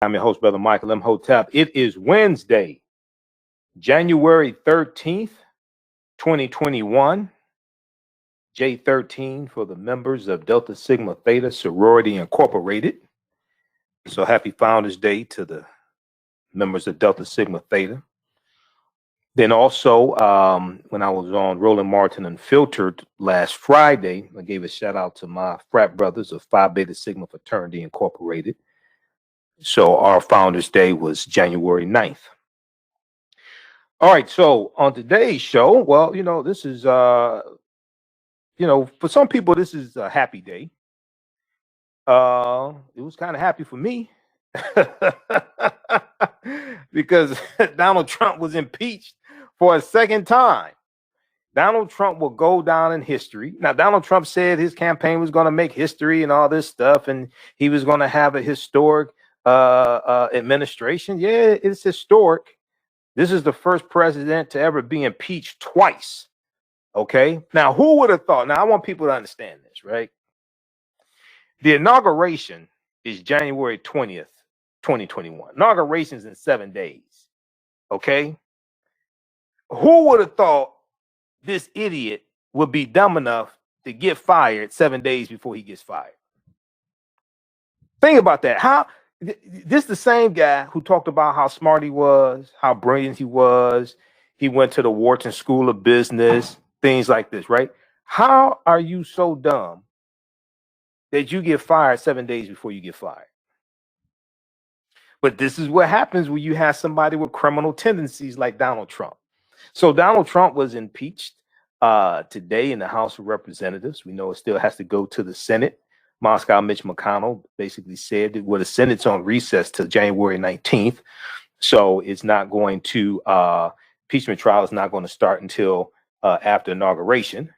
I'm your host, Brother Michael Imhotep. It is Wednesday, January 13th, 2021. J13 for the members of Delta Sigma Theta Sorority Incorporated. So happy Founders Day to the members of Delta Sigma Theta. Then also, when I was on Roland Martin Unfiltered last Friday, I gave a shout out to my frat brothers of Phi Beta Sigma Fraternity Incorporated. So our Founders Day was January 9th. All right, so on today's show, well, this is, for some people, this is a happy day. It was kind of happy for me because Donald Trump was impeached for a second time. Donald Trump will go down in history. Now, Donald Trump said his campaign was going to make history and all this stuff, and he was going to have a historic administration. Yeah, it's historic. This is the first president to ever be impeached twice. Okay. Now, who would have thought? Now, I want people to understand this, right? The inauguration is January 20th, 2021. Inauguration's in 7 days. Okay. Who would have thought this idiot would be dumb enough to get fired 7 days before he gets fired? Think about that. How this is the same guy who talked about how smart he was, how brilliant he was. He went to the Wharton School of Business, things like this, right? How are you so dumb that you get fired 7 days before you get fired? But this is what happens when you have somebody with criminal tendencies like Donald Trump. So Donald Trump was impeached today in the House of Representatives. We know it still has to go to the Senate. Moscow Mitch McConnell basically said that the Senate's on recess till January 19th. So it's not going to, impeachment trial is not going to start until after inauguration.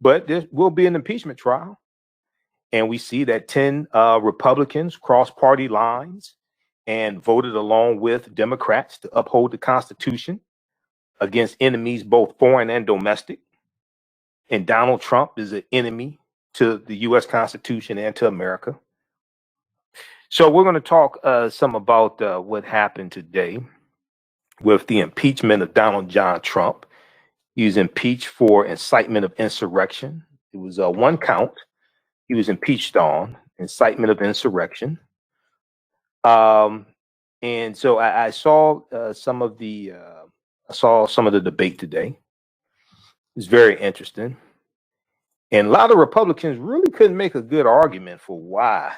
But there will be an impeachment trial. And we see that 10 Republicans crossed party lines and voted along with Democrats to uphold the Constitution against enemies, both foreign and domestic. And Donald Trump is an enemy to the U.S. Constitution and to America. So we're going to talk some about what happened today with the impeachment of Donald John Trump. He was impeached for incitement of insurrection. It was one count. He was impeached on incitement of insurrection. And so I saw some of the debate today. It was very interesting. And a lot of Republicans really couldn't make a good argument for why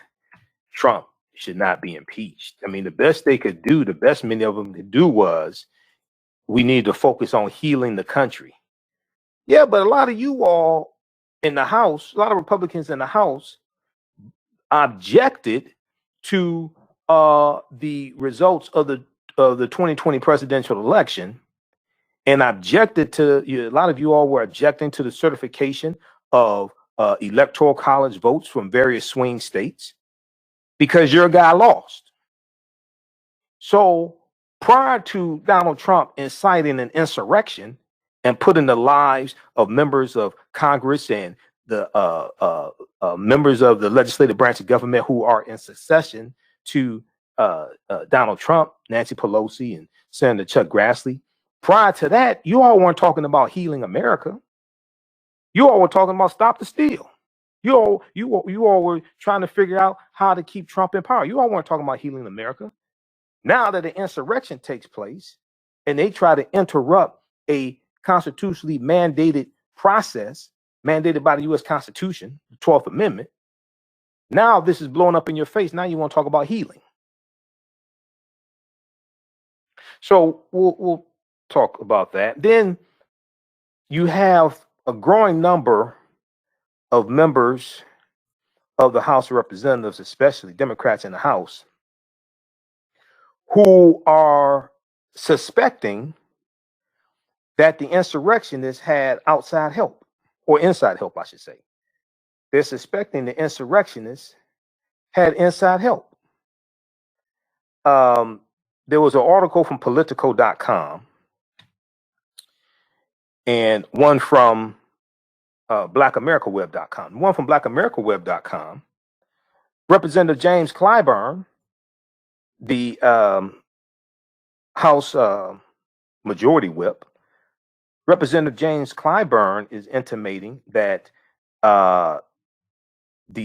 Trump should not be impeached. I mean, the best they could do, the best many of them could do was, we need to focus on healing the country. Yeah, but a lot of you all in the House, a lot of Republicans in the House objected to the results of the 2020 presidential election, and objected to, a lot of you all were objecting to the certification of electoral college votes from various swing states because your guy lost. So prior to Donald Trump inciting an insurrection and putting the lives of members of Congress and the members of the legislative branch of government who are in succession to Donald Trump, Nancy Pelosi, and Senator Chuck Grassley, prior to that, you all weren't talking about healing America. You all were talking about stop the steal. You all were trying to figure out how to keep Trump in power. You all weren't talking about healing America. Now that the insurrection takes place and they try to interrupt a constitutionally mandated process mandated by the U.S. Constitution, the 12th Amendment, now this is blowing up in your face. Now you want to talk about healing. So we'll talk about that. Then you have a growing number of members of the House of Representatives, especially Democrats in the House, who are suspecting that the insurrectionists had outside help, or inside help, I should say. They're suspecting the insurrectionists had inside help. There was an article from Politico.com and one from BlackAmericaWeb.com. One from BlackAmericaWeb.com, Representative James Clyburn the House Majority Whip, Representative James Clyburn, is intimating that the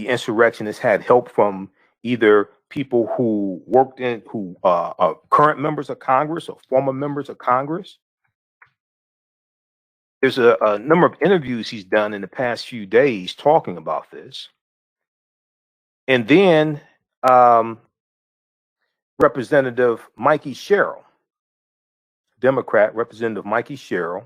insurrectionists had help from either people who worked in, who are current members of Congress or former members of Congress. There's a number of interviews he's done in the past few days talking about this. And then Representative Mikey Sherrill, Democrat Representative Mikey Sherrill,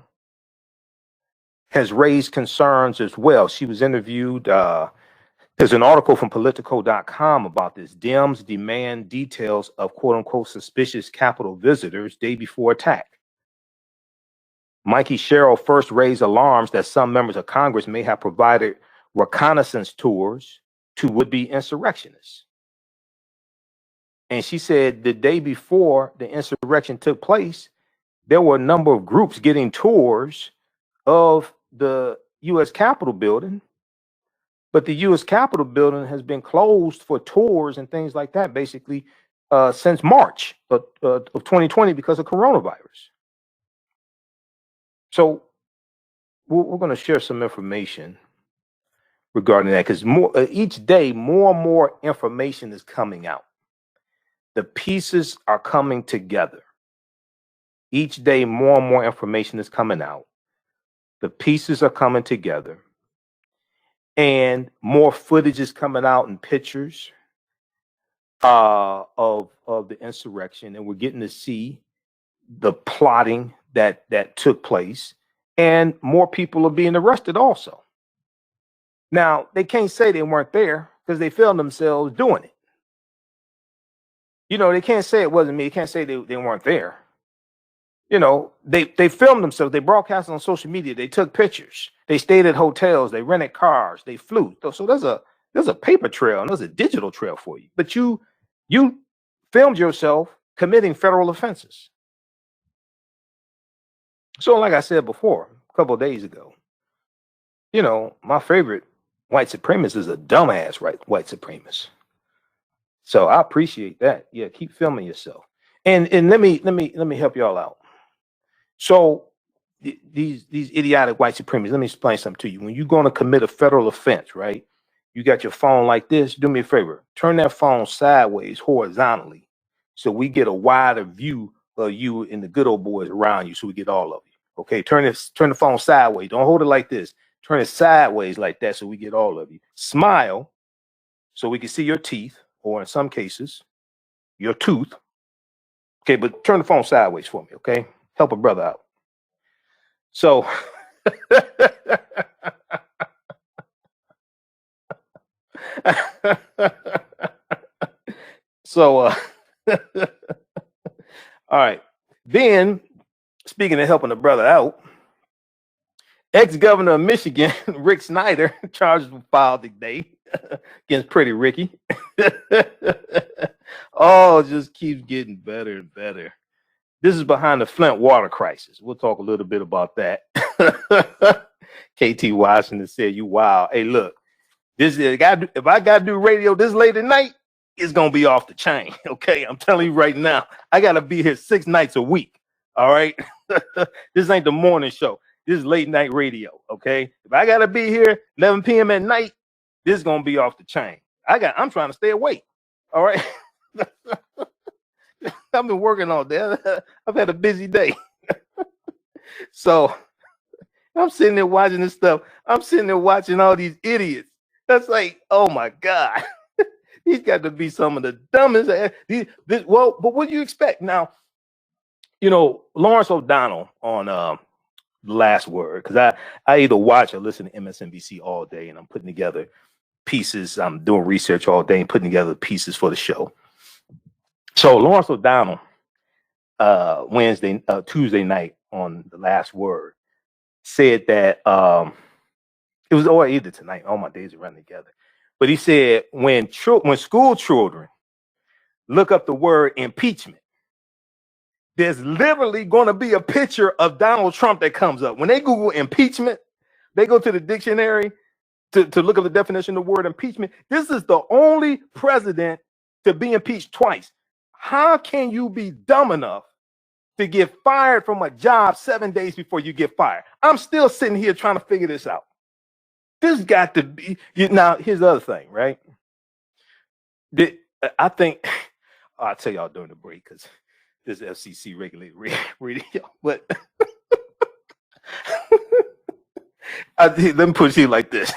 has raised concerns as well. She was interviewed. There's an article from Politico.com about this. Dems demand details of quote unquote suspicious Capitol visitors day before attack. Mikey Sherrill first raised alarms that some members of Congress may have provided reconnaissance tours to would-be insurrectionists. And she said the day before the insurrection took place, there were a number of groups getting tours of the U.S. Capitol building, but the U.S. Capitol building has been closed for tours and things like that basically since March of 2020 because of coronavirus. So we're going to share some information regarding that, because each day more and more information is coming out. The pieces are coming together. Each day more and more information is coming out. The pieces are coming together, and more footage is coming out and pictures of the insurrection, and we're getting to see the plotting that took place, and more people are being arrested also. Now, they can't say they weren't there because they filmed themselves doing it. You know, they can't say it wasn't me. They can't say they weren't there. You know, they filmed themselves. They broadcast on social media. They took pictures. They stayed at hotels. They rented cars. They flew. So there's a paper trail and there's a digital trail for you. But you filmed yourself committing federal offenses. So like I said before, a couple of days ago, you know, my favorite white supremacist is a dumbass white supremacist. So I appreciate that. Yeah, keep filming yourself. And let me help y'all out. So these idiotic white supremacists, let me explain something to you. When you're going to commit a federal offense, right? You got your phone like this. Do me a favor. Turn that phone sideways, horizontally, so we get a wider view of you and the good old boys around you, so we get all of you. Okay, turn the phone sideways. Don't hold it like this. Turn it sideways like that, so we get all of you. Smile, so we can see your teeth, or in some cases, your tooth. Okay, but turn the phone sideways for me, okay? Help a brother out. So, all right. Then, speaking of helping a brother out, ex-governor of Michigan, Rick Snyder, charges were filed today against Pretty Ricky. Oh, it just keeps getting better and better. This is behind the Flint Water Crisis. We'll talk a little bit about that. KT Washington said, "You wild." Hey, look, if I gotta do radio this late at night, it's gonna be off the chain. Okay, I'm telling you right now, I gotta be here 6 nights a week. All right, this ain't the morning show. This is late night radio. Okay, if I gotta be here 11 p.m. at night, this is gonna be off the chain. I'm trying to stay awake. All right. I've been working all day. I've had a busy day. So I'm sitting there watching this stuff. I'm sitting there watching all these idiots. That's like, oh my God. These got to be some of the dumbest. Well, but what do you expect? Now, you know, Lawrence O'Donnell on The Last Word, because I either watch or listen to MSNBC all day, and I'm putting together pieces. I'm doing research all day and putting together pieces for the show. So Lawrence O'Donnell, Tuesday night on The Last Word, said that it was either tonight. All my days are running together. But he said when school children look up the word impeachment, there's literally going to be a picture of Donald Trump that comes up. When they Google impeachment, they go to the dictionary to look up the definition of the word impeachment. This is the only president to be impeached twice. How can you be dumb enough to get fired from a job 7 days before you get fired? I'm still sitting here trying to figure this out. This got to be. Now, here's the other thing, right? I think I'll tell y'all during the break because this is FCC regulated radio. But let me put it like this.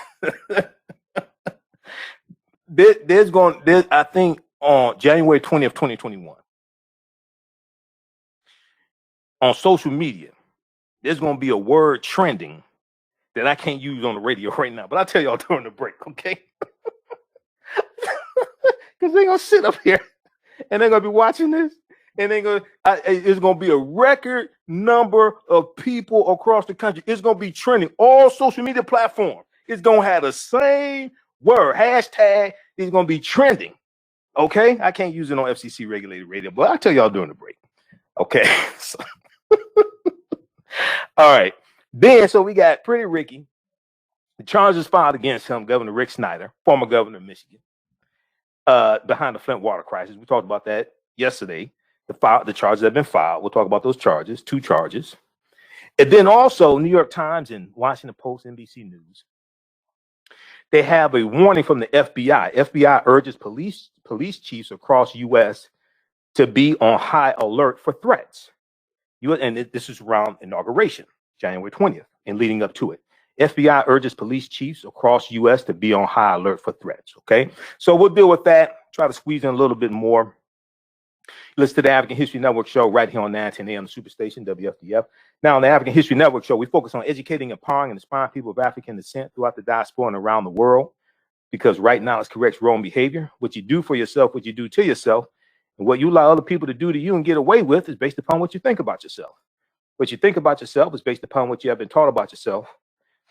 I think on January 20th, 2021, on social media, there's going to be a word trending that I can't use on the radio right now. But I'll tell y'all during the break, okay? Because they're going to sit up here and they're going to be watching this. And it's going to be a record number of people across the country. It's going to be trending. All social media platforms. It's going to have the same word, hashtag. It's going to be trending. Okay? I can't use it on FCC regulated radio, but I'll tell y'all during the break. Okay? All right. Then, so we got Pretty Ricky. The charges filed against him, Governor Rick Snyder, former governor of Michigan, behind the Flint Water Crisis. We talked about that yesterday. The charges have been filed. We'll talk about those charges, 2 charges. And then also, New York Times and Washington Post, NBC News, they have a warning from the FBI. FBI urges police chiefs across U.S. to be on high alert for threats. This is around inauguration, January 20th, and leading up to it. FBI urges police chiefs across U.S. to be on high alert for threats. Okay, so we'll deal with that. Try to squeeze in a little bit more. Listen to the African History Network show right here on 910 AM, the Superstation, WFDF. Now, on the African History Network show, we focus on educating, empowering, and inspiring people of African descent throughout the diaspora and around the world. Because right now, it's corrects wrong behavior. What you do for yourself, what you do to yourself, and what you allow other people to do to you and get away with is based upon what you think about yourself. What you think about yourself is based upon what you have been taught about yourself.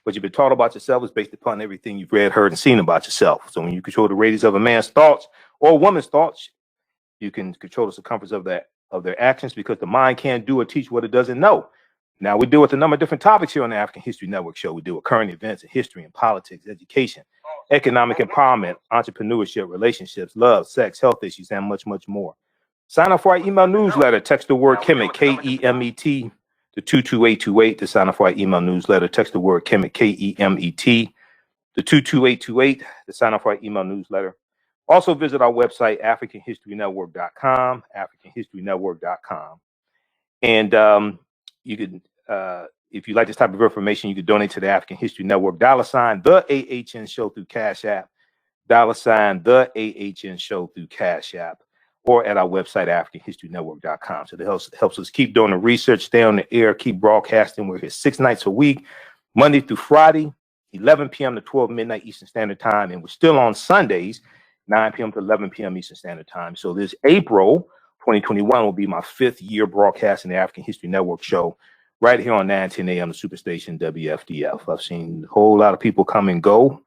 What you've been taught about yourself is based upon everything you've read, heard, and seen about yourself. So when you control the radius of a man's thoughts or a woman's thoughts, you can control the circumference of their actions, because the mind can't do or teach what it doesn't know. Now, we deal with a number of different topics here on the African History Network show. We deal with current events and history and politics, education, economic empowerment, entrepreneurship, relationships, love, sex, health issues, and much, much more. Sign up for our email newsletter. Text the word Kemet, K-E-M-E-T, to 22828 to sign up for our email newsletter. Text the word Kemet, K-E-M-E-T, to 22828 to sign up for our email newsletter. Also visit our website, AfricanHistoryNetwork.com, AfricanHistoryNetwork.com. And you can, if you like this type of information, you can donate to the African History Network, $, the AHN Show through Cash App, $, the AHN Show through Cash App, or at our website, AfricanHistoryNetwork.com. So that helps us keep doing the research, stay on the air, keep broadcasting. We're here 6 nights a week, Monday through Friday, 11 p.m. to 12 midnight Eastern Standard Time. And we're still on Sundays, 9 p.m. to 11 p.m. Eastern Standard Time. So this April 2021 will be my 5th year broadcasting the African History Network show right here on 910 AM, the Superstation, WFDF. I've seen a whole lot of people come and go,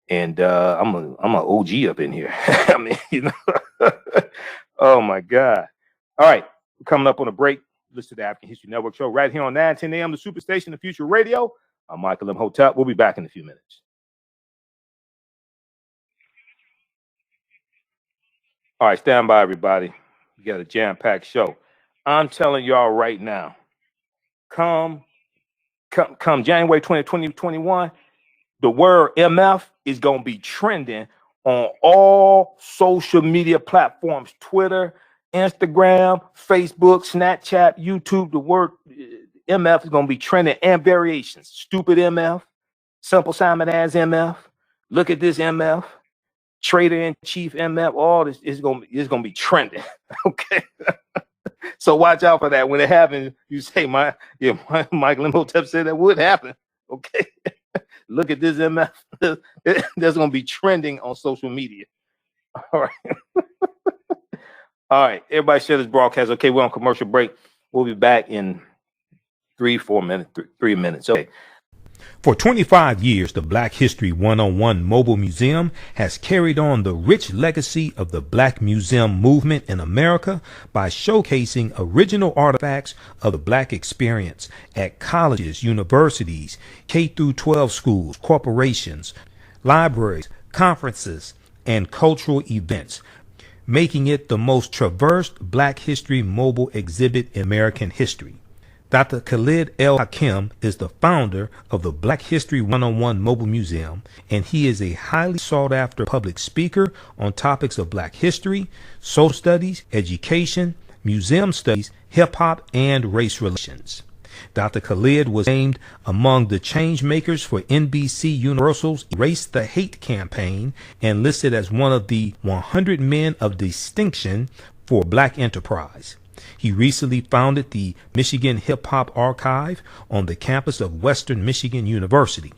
and I'm an OG up in here. I mean, you know, oh my God. All right, we're coming up on a break. Listen to the African History Network show right here on 910 AM, the Superstation, the Future Radio. I'm Michael Imhotep. We'll be back in a few minutes. All right, stand by, everybody. We got a jam-packed show. I'm telling y'all right now, come January 2021, the word MF is going to be trending on all social media platforms, Twitter, Instagram, Facebook, Snapchat, YouTube. The word MF is going to be trending, and variations. Stupid MF, Simple Simon as MF, look at this MF, Trader in Chief MF, all this is going to be trending. Okay. So watch out for that. When it happens, you say, Michael Imhotep said that would happen. Okay. Look at this MF. That's going to be trending on social media. All right. All right. Everybody share this broadcast. Okay, we're on commercial break. We'll be back in 3 minutes. Okay. For 25 years, the Black History 101 Mobile Museum has carried on the rich legacy of the Black Museum movement in America by showcasing original artifacts of the Black experience at colleges, universities, K-12 schools, corporations, libraries, conferences, and cultural events. making it the most traversed Black History mobile exhibit in American history. Dr. Khalid El Hakim is the founder of the Black History 101 Mobile Museum, and he is a highly sought-after public speaker on topics of Black history, social studies, education, museum studies, hip-hop, and race relations. Dr. Khalid was named among the change makers for NBC Universal's Erase the Hate campaign and listed as one of the 100 men of distinction for Black enterprise. He recently founded the Michigan Hip Hop Archive on the campus of Western Michigan University.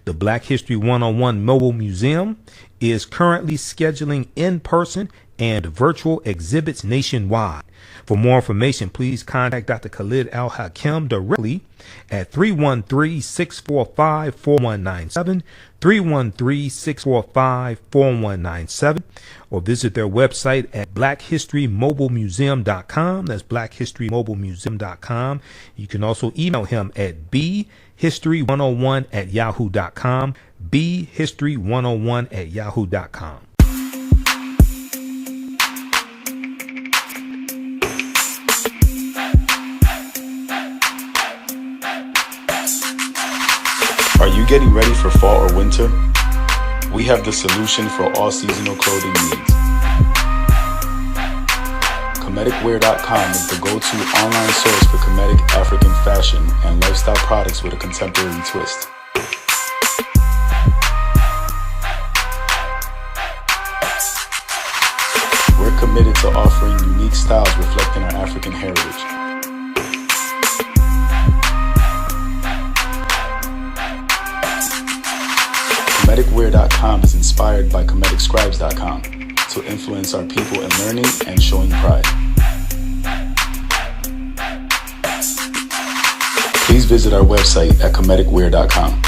The Black History 101 Mobile Museum is currently scheduling in-person and virtual exhibits nationwide. For more information, please contact Dr. Khalid El Hakim directly at 313-645-4197, 313-645-4197, or visit their website at blackhistorymobilemuseum.com. That's blackhistorymobilemuseum.com. You can also email him at bhistory101@yahoo.com, bhistory101@yahoo.com. Are you getting ready for fall or winter? We have the solution for all seasonal clothing needs. Comedicwear.com is the go-to online source for Comedic African fashion and lifestyle products with a contemporary twist. We're committed to offering unique styles reflecting our African heritage. Comedicwear.com is inspired by ComedicScribes.com to influence our people in learning and showing pride. Please visit our website at Comedicwear.com.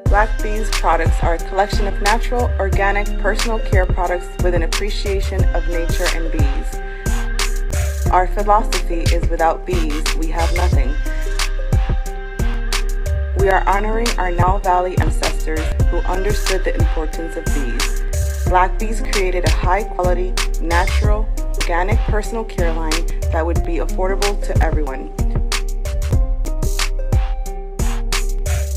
Black Bees products are a collection of natural, organic, personal care products with an appreciation of nature and bees. Our philosophy is without bees, we have nothing. We are honoring our Nile Valley ancestors who understood the importance of bees. Black Bees created a high-quality, natural, organic personal care line that would be affordable to everyone.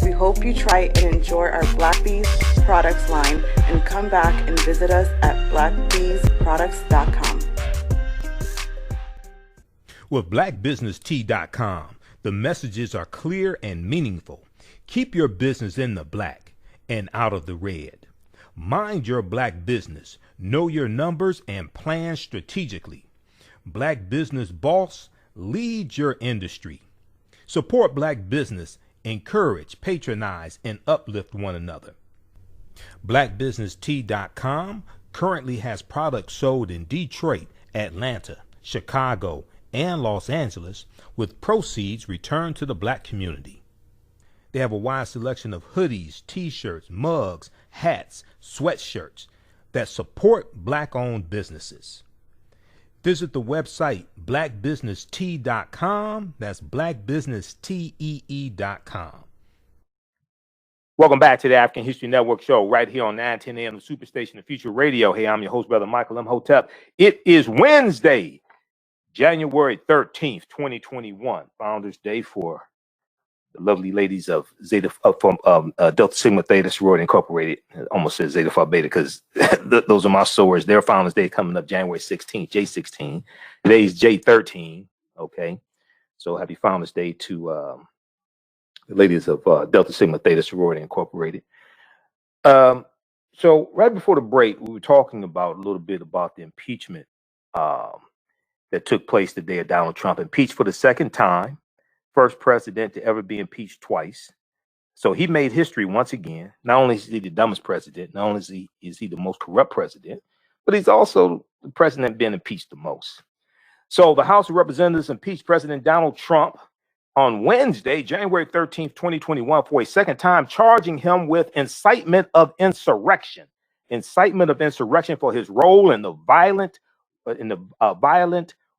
We hope you try and enjoy our Black Bees products line and come back and visit us at blackbeesproducts.com. With blackbusinesstee.com, the messages are clear and meaningful. Keep your business in the black and out of the red. Mind your black business, know your numbers, and plan strategically. Black Business Boss, lead your industry. Support black business. Encourage, patronize, and uplift one another. BlackBusinessTea.com currently has products sold in Detroit, Atlanta, Chicago, and Los Angeles, with proceeds returned to the black community. They have a wide selection of hoodies, t-shirts, mugs, hats, sweatshirts that support black-owned businesses. Visit the website blackbusinesstee.com. That's blackbusinesstee.com. Welcome back to the African History Network show right here on 910 AM, the Superstation of Future Radio. Hey, I'm your host, Brother Michael Imhotep. It is Wednesday, January 13th, 2021, Founders Day for the lovely ladies of Zeta from Delta Sigma Theta Sorority Incorporated. I almost said Zeta Phi Beta because those are my swords. Their Founders Day coming up January 16th, J16. Today's J13. Okay, so happy Founders Day to the ladies of Delta Sigma Theta Sorority Incorporated. So right before the break, we were talking about a little bit about the impeachment that took place the day of Donald Trump, impeached for the second time. First president to ever be impeached twice. So he made history once again. Not only is he the dumbest president, not only is he the most corrupt president, but he's also the president being impeached the most. So the House of Representatives impeached President Donald Trump on Wednesday, January 13th, 2021, for a second time, charging him with incitement of insurrection. Incitement of insurrection for his role in the violent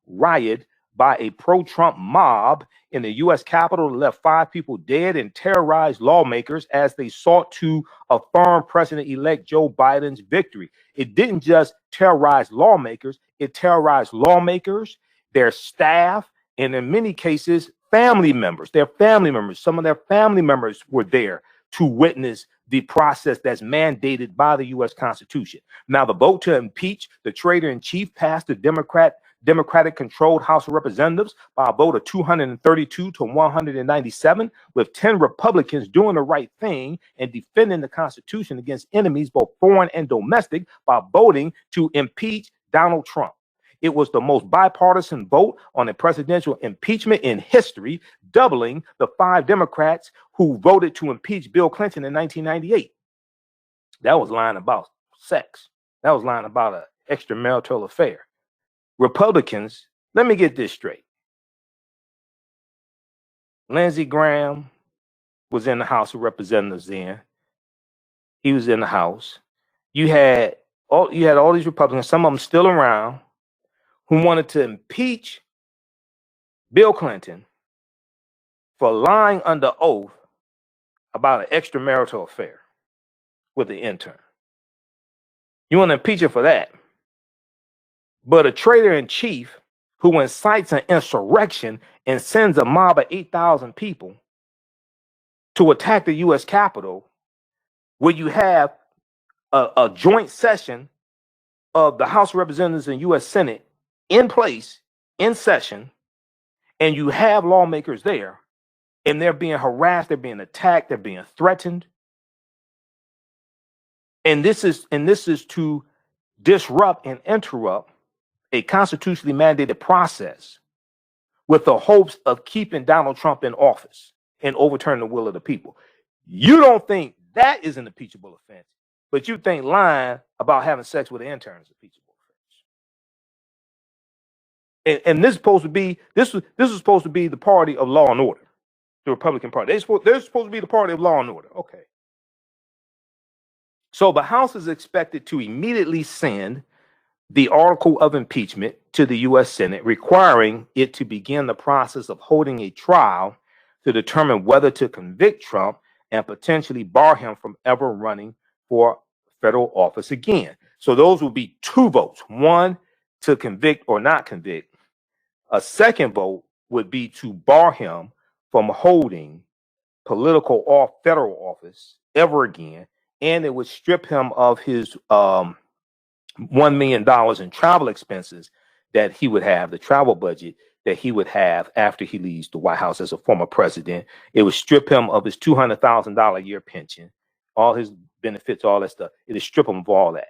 riot by a pro-Trump mob in the U.S. Capitol that left 5 people dead and terrorized lawmakers as they sought to affirm President-elect Joe Biden's victory. It didn't just terrorize lawmakers, it terrorized lawmakers, their staff, and in many cases, family members. Some of their family members were there to witness the process that's mandated by the U.S. Constitution. Now, the vote to impeach the traitor-in-chief passed the Democratic-controlled House of Representatives by a vote of 232 to 197, with 10 Republicans doing the right thing and defending the Constitution against enemies, both foreign and domestic, by voting to impeach Donald Trump. It was the most bipartisan vote on a presidential impeachment in history, doubling the 5 Democrats who voted to impeach Bill Clinton in 1998. That was lying about sex. That was lying about an extramarital affair. Republicans, let me get this straight. Lindsey Graham was in the House of Representatives then. He was in the House. You had all these Republicans, some of them still around, who wanted to impeach Bill Clinton for lying under oath about an extramarital affair with the intern. You want to impeach him for that. But a traitor-in-chief who incites an insurrection and sends a mob of 8,000 people to attack the U.S. Capitol, where you have a joint session of the House of Representatives and U.S. Senate in place, in session, and you have lawmakers there, and they're being harassed, they're being attacked, they're being threatened. And this is to disrupt and interrupt a constitutionally mandated process with the hopes of keeping Donald Trump in office and overturning the will of the people. You don't think that is an impeachable offense, but you think lying about having sex with an intern is impeachable. And this is supposed to be this was supposed to be the party of law and order, the Republican Party. They're supposed to be the party of law and order. Okay. So the House is expected to immediately send the article of impeachment to the U.S. Senate, requiring it to begin the process of holding a trial to determine whether to convict Trump and potentially bar him from ever running for federal office again. So those will be 2 votes, one to convict or not convict. A second vote would be to bar him from holding political or federal office ever again, and it would strip him of his $1 million in travel expenses that he would have, the travel budget that he would have after he leaves the White House as a former president. It would strip him of his $200,000 a year pension, all his benefits, all that stuff. It would strip him of all that.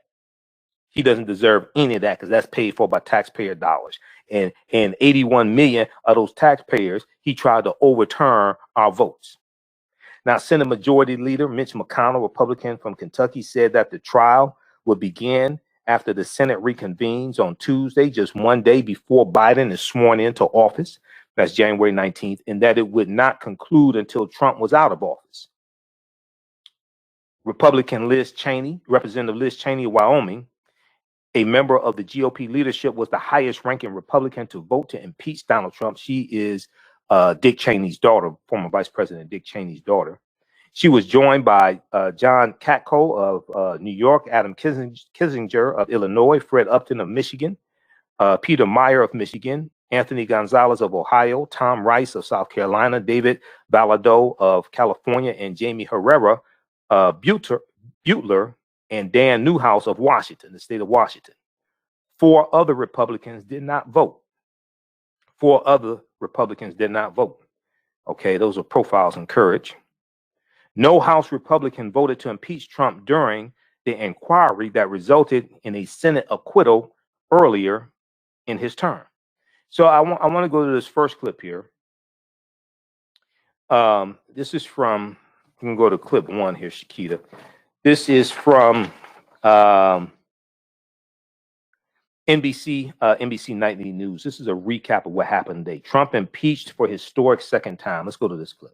He doesn't deserve any of that because that's paid for by taxpayer dollars. And 81 million of those taxpayers, he tried to overturn our votes. Now, Senate Majority Leader Mitch McConnell, Republican from Kentucky, said that the trial would begin after the Senate reconvenes on Tuesday, just one day before Biden is sworn into office. That's January 19th, and that it would not conclude until Trump was out of office. Republican Liz Cheney, Representative Liz Cheney of Wyoming, a member of the GOP leadership, was the highest ranking Republican to vote to impeach Donald Trump. She is Dick Cheney's daughter, former Vice President Dick Cheney's daughter. She was joined by John Katko of New York, Adam Kinzinger of Illinois, Fred Upton of Michigan, Peter Meyer of Michigan, Anthony Gonzalez of Ohio, Tom Rice of South Carolina, David Valadao of California, and Jamie Herrera, Butler, and Dan Newhouse of Washington, the state of Washington. 4 other Republicans did not vote. 4 other Republicans did not vote. Okay, those are profiles in courage. No House Republican voted to impeach Trump during the inquiry that resulted in a Senate acquittal earlier in his term. So I want to go to this first clip here. This is from, you can go to clip 1 here, Shakita. This is from NBC Nightly News. This is a recap of what happened today. Trump impeached for historic second time. Let's go to this clip.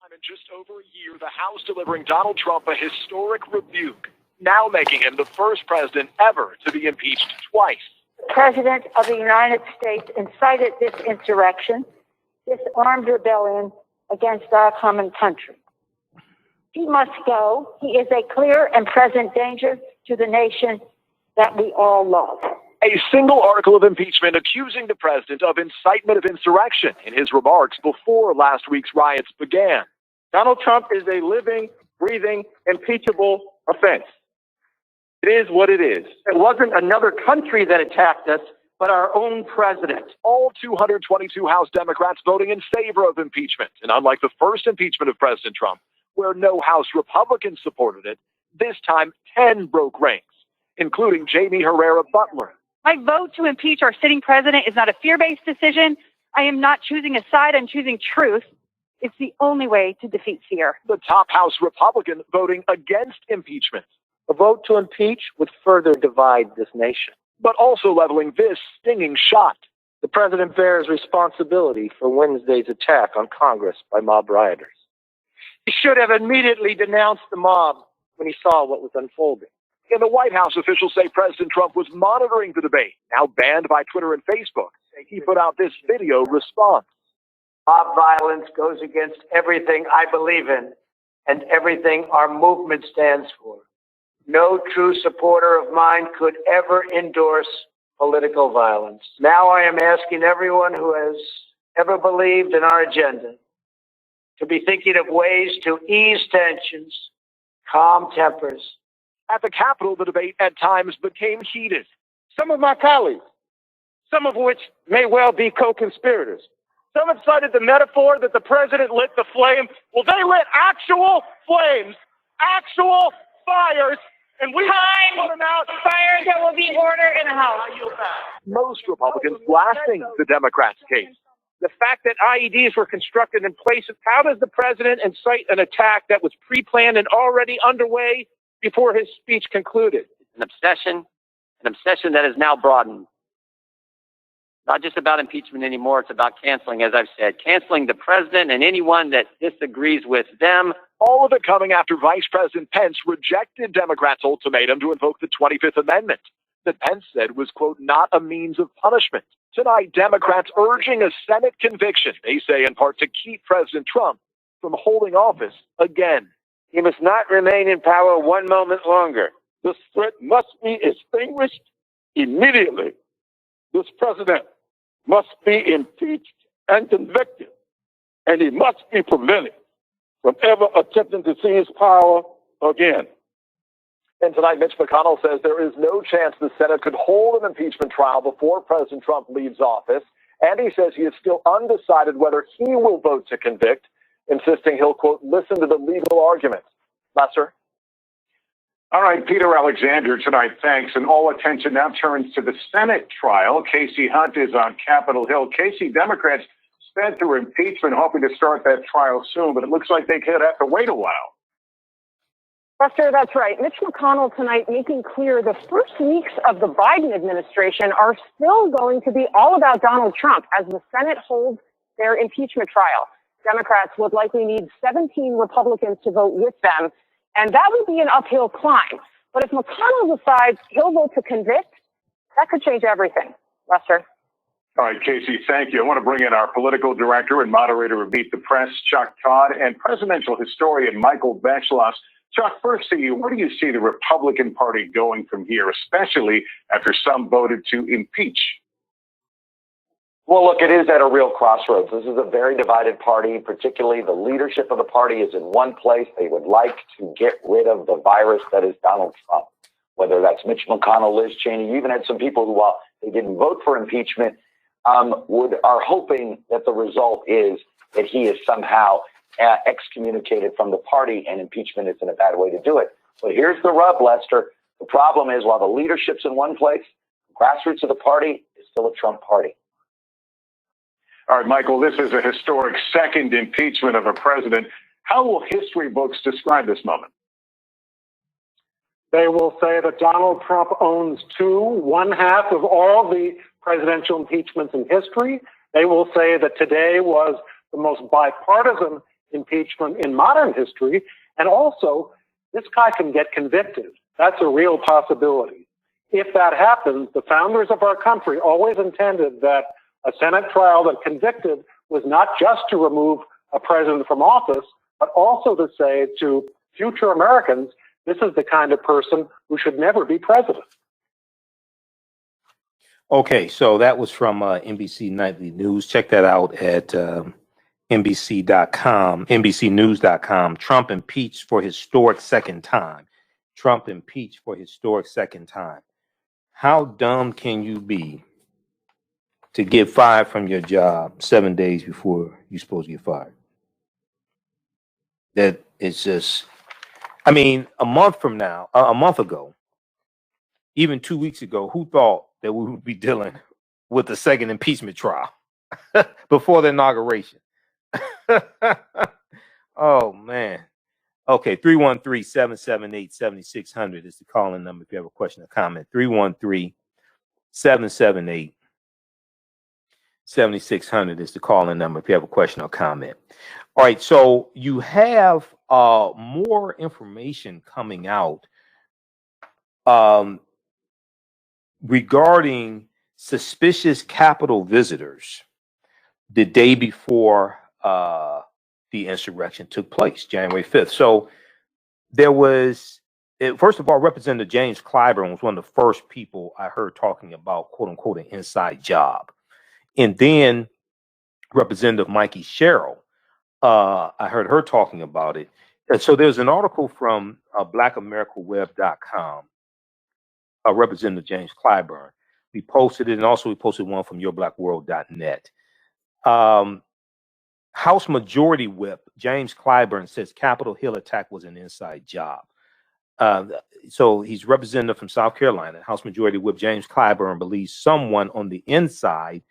In just over a year, the House delivering Donald Trump a historic rebuke, now making him the first president ever to be impeached twice. The President of the United States incited this insurrection, this armed rebellion against our common country. He must go. He is a clear and present danger to the nation that we all love. A single article of impeachment accusing the president of incitement of insurrection in his remarks before last week's riots began. Donald Trump is a living, breathing, impeachable offense. It is what it is. It wasn't another country that attacked us, but our own president. All 222 House Democrats voting in favor of impeachment. And unlike the first impeachment of President Trump, where no House Republicans supported it, this time 10 broke ranks, including Jamie Herrera Butler. My vote to impeach our sitting president is not a fear-based decision. I am not choosing a side. I'm choosing truth. It's the only way to defeat fear. The top House Republican voting against impeachment. A vote to impeach would further divide this nation. But also leveling this stinging shot. The president bears responsibility for Wednesday's attack on Congress by mob rioters. He should have immediately denounced the mob when he saw what was unfolding. In the White House, officials say President Trump was monitoring the debate, now banned by Twitter and Facebook. He put out this video response. Mob violence goes against everything I believe in and everything our movement stands for. No true supporter of mine could ever endorse political violence. Now I am asking everyone who has ever believed in our agenda to be thinking of ways to ease tensions, calm tempers. At the Capitol, the debate at times became heated. Some of my colleagues, some of which may well be co-conspirators, some have cited the metaphor that the president lit the flame. Well, they lit actual flames, actual fires, and we put them out. Fire, there will be order in the House. Most Republicans blasting the Democrats' case. The fact that IEDs were constructed in places, how does the president incite an attack that was pre-planned and already underway before his speech concluded? An obsession that is now broadened. Not just about impeachment anymore, it's about canceling, as I've said, canceling the president and anyone that disagrees with them. All of it coming after Vice President Pence rejected Democrats' ultimatum to invoke the 25th Amendment that Pence said was, quote, not a means of punishment. Tonight, Democrats urging a Senate conviction, they say in part to keep President Trump from holding office again. He must not remain in power one moment longer. This threat must be extinguished immediately. This president must be impeached and convicted, and he must be prevented from ever attempting to seize power again. And tonight, Mitch McConnell says there is no chance the Senate could hold an impeachment trial before President Trump leaves office. And he says he is still undecided whether he will vote to convict, insisting he'll, quote, listen to the legal arguments. Lester? All right, Peter Alexander tonight, thanks. And all attention now turns to the Senate trial. Casey Hunt is on Capitol Hill. Casey, Democrats sped through impeachment, hoping to start that trial soon, but it looks like they could have to wait a while. Lester, that's right. Mitch McConnell tonight making clear the first weeks of the Biden administration are still going to be all about Donald Trump as the Senate holds their impeachment trial. Democrats would likely need 17 Republicans to vote with them, and that would be an uphill climb. But if McConnell decides he'll vote to convict, that could change everything. Lester? All right, Casey, thank you. I want to bring in our political director and moderator of Beat the Press, Chuck Todd, and presidential historian Michael Beschloss. Chuck, first to you, where do you see the Republican Party going from here, especially after some voted to impeach? Well, look, it is at a real crossroads. This is a very divided party, particularly the leadership of the party is in one place. They would like to get rid of the virus that is Donald Trump, whether that's Mitch McConnell, Liz Cheney. You even had some people who, while they didn't vote for impeachment, are hoping that the result is that he is somehow excommunicated from the party, and impeachment isn't a bad way to do it. But here's the rub, Lester. The problem is while the leadership's in one place, the grassroots of the party is still a Trump party. All right, Michael, this is a historic second impeachment of a president. How will history books describe this moment? They will say that Donald Trump owns one half of all the presidential impeachments in history. They will say that today was the most bipartisan impeachment in modern history. And also, this guy can get convicted. That's a real possibility. If that happens, the founders of our country always intended that a Senate trial that convicted was not just to remove a president from office, but also to say to future Americans, this is the kind of person who should never be president. Okay, so that was from NBC Nightly News. Check that out at NBC.com, NBCnews.com. Trump impeached for historic second time. Trump impeached for historic second time. How dumb can you be to get fired from your job 7 days before you're supposed to get fired? That it's just, I mean, a month ago, even 2 weeks ago, who thought that we would be dealing with the second impeachment trial before the inauguration? Oh, man. Okay, 313-778-7600 is the calling number if you have a question or comment. 313-778-7600 is the calling number if you have a question or comment. All right, so you have more information coming out regarding suspicious Capitol visitors the day before the insurrection took place, January 5th. So there was, first of all, Representative James Clyburn was one of the first people I heard talking about, quote unquote, an inside job. And then Representative Mikey Sherrill, I heard her talking about it. And so there's an article from blackamericaweb.com, Representative James Clyburn. We posted it, and also we posted one from yourblackworld.net. House Majority Whip James Clyburn says Capitol Hill attack was an inside job. So he's representative from South Carolina. House Majority Whip James Clyburn believes someone on the inside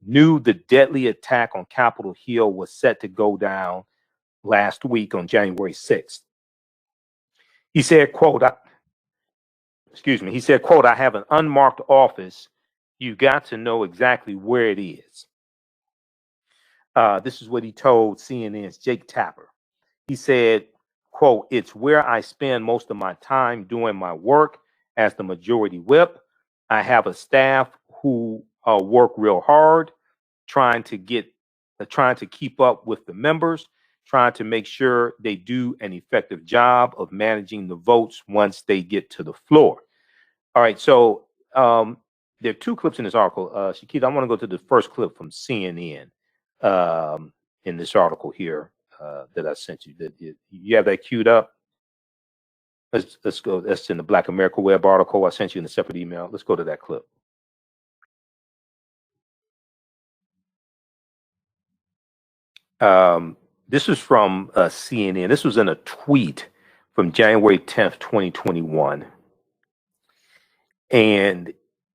knew the deadly attack on Capitol Hill was set to go down last week on January 6th. He said, quote, he said, quote, I have an unmarked office. You got to know exactly where it is. This is what he told CNN's Jake Tapper. He said, quote, it's where I spend most of my time doing my work as the majority whip. I have a staff who work real hard, trying to keep up with the members, trying to make sure they do an effective job of managing the votes once they get to the floor. All right, so there are two clips in this article. Shakita, I want to go to the first clip from CNN in this article here that I sent you. You have that queued up? Let's go. That's in the Black America Web article I sent you in a separate email. Let's go to that clip. This is from CNN. This was in a tweet from January 10th, 2021. And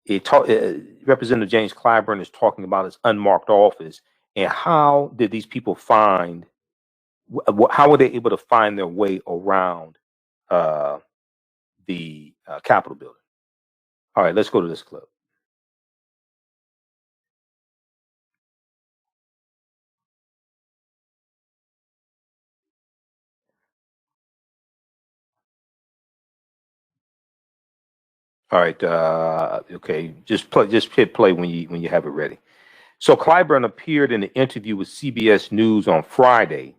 Representative James Clyburn is talking about his unmarked office and how did these people how were they able to find their way around the Capitol building? All right, let's go to this clip. All right, okay, just hit play when you have it ready. So Clyburn appeared in an interview with CBS News on Friday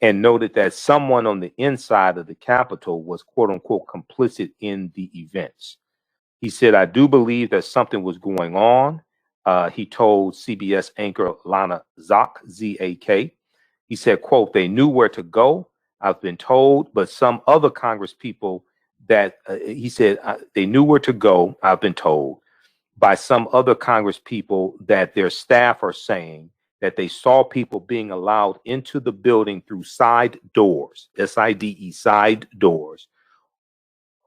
and noted that someone on the inside of the Capitol was, quote unquote, complicit in the events. He said, I do believe that something was going on. He told CBS anchor Lana Zak, Z-A-K. He said, quote, they knew where to go, I've been told, but some other Congress people that he said they knew where to go, I've been told, by some other Congress people that their staff are saying that they saw people being allowed into the building through side doors, S-I-D-E, side doors.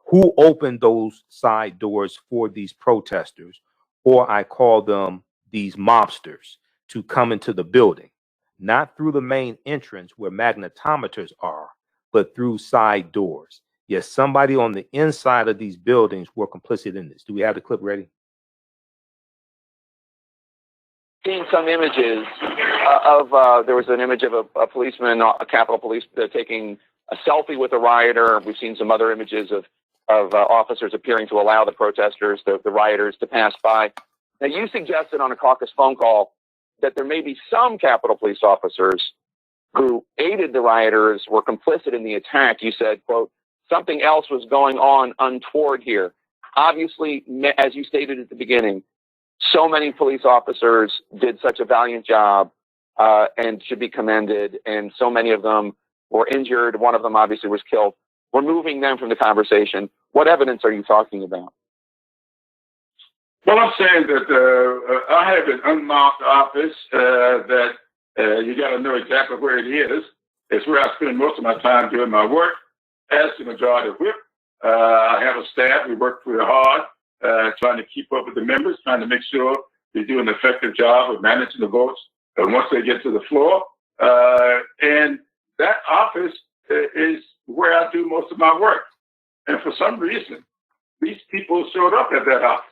Who opened those side doors for these protesters, or I call them these mobsters, to come into the building, not through the main entrance where magnetometers are, but through side doors. Yes, somebody on the inside of these buildings were complicit in this. Do we have the clip ready? Seen some images there was an image of a policeman, a Capitol Police, taking a selfie with a rioter. We've seen some other images of officers appearing to allow the protesters, the rioters, to pass by. Now, you suggested on a caucus phone call that there may be some Capitol Police officers who aided the rioters, were complicit in the attack. You said, quote, something else was going on untoward here. Obviously, as you stated at the beginning, so many police officers did such a valiant job and should be commended, and so many of them were injured. One of them obviously was killed. We're moving them from the conversation. What evidence are you talking about? Well, I'm saying that I have an unmarked office that you got to know exactly where it is. It's where I spend most of my time doing my work as the majority whip. I have a staff. We work pretty hard, trying to keep up with the members, trying to make sure they do an effective job of managing the votes once they get to the floor. And that office is where I do most of my work. And for some reason, these people showed up at that office.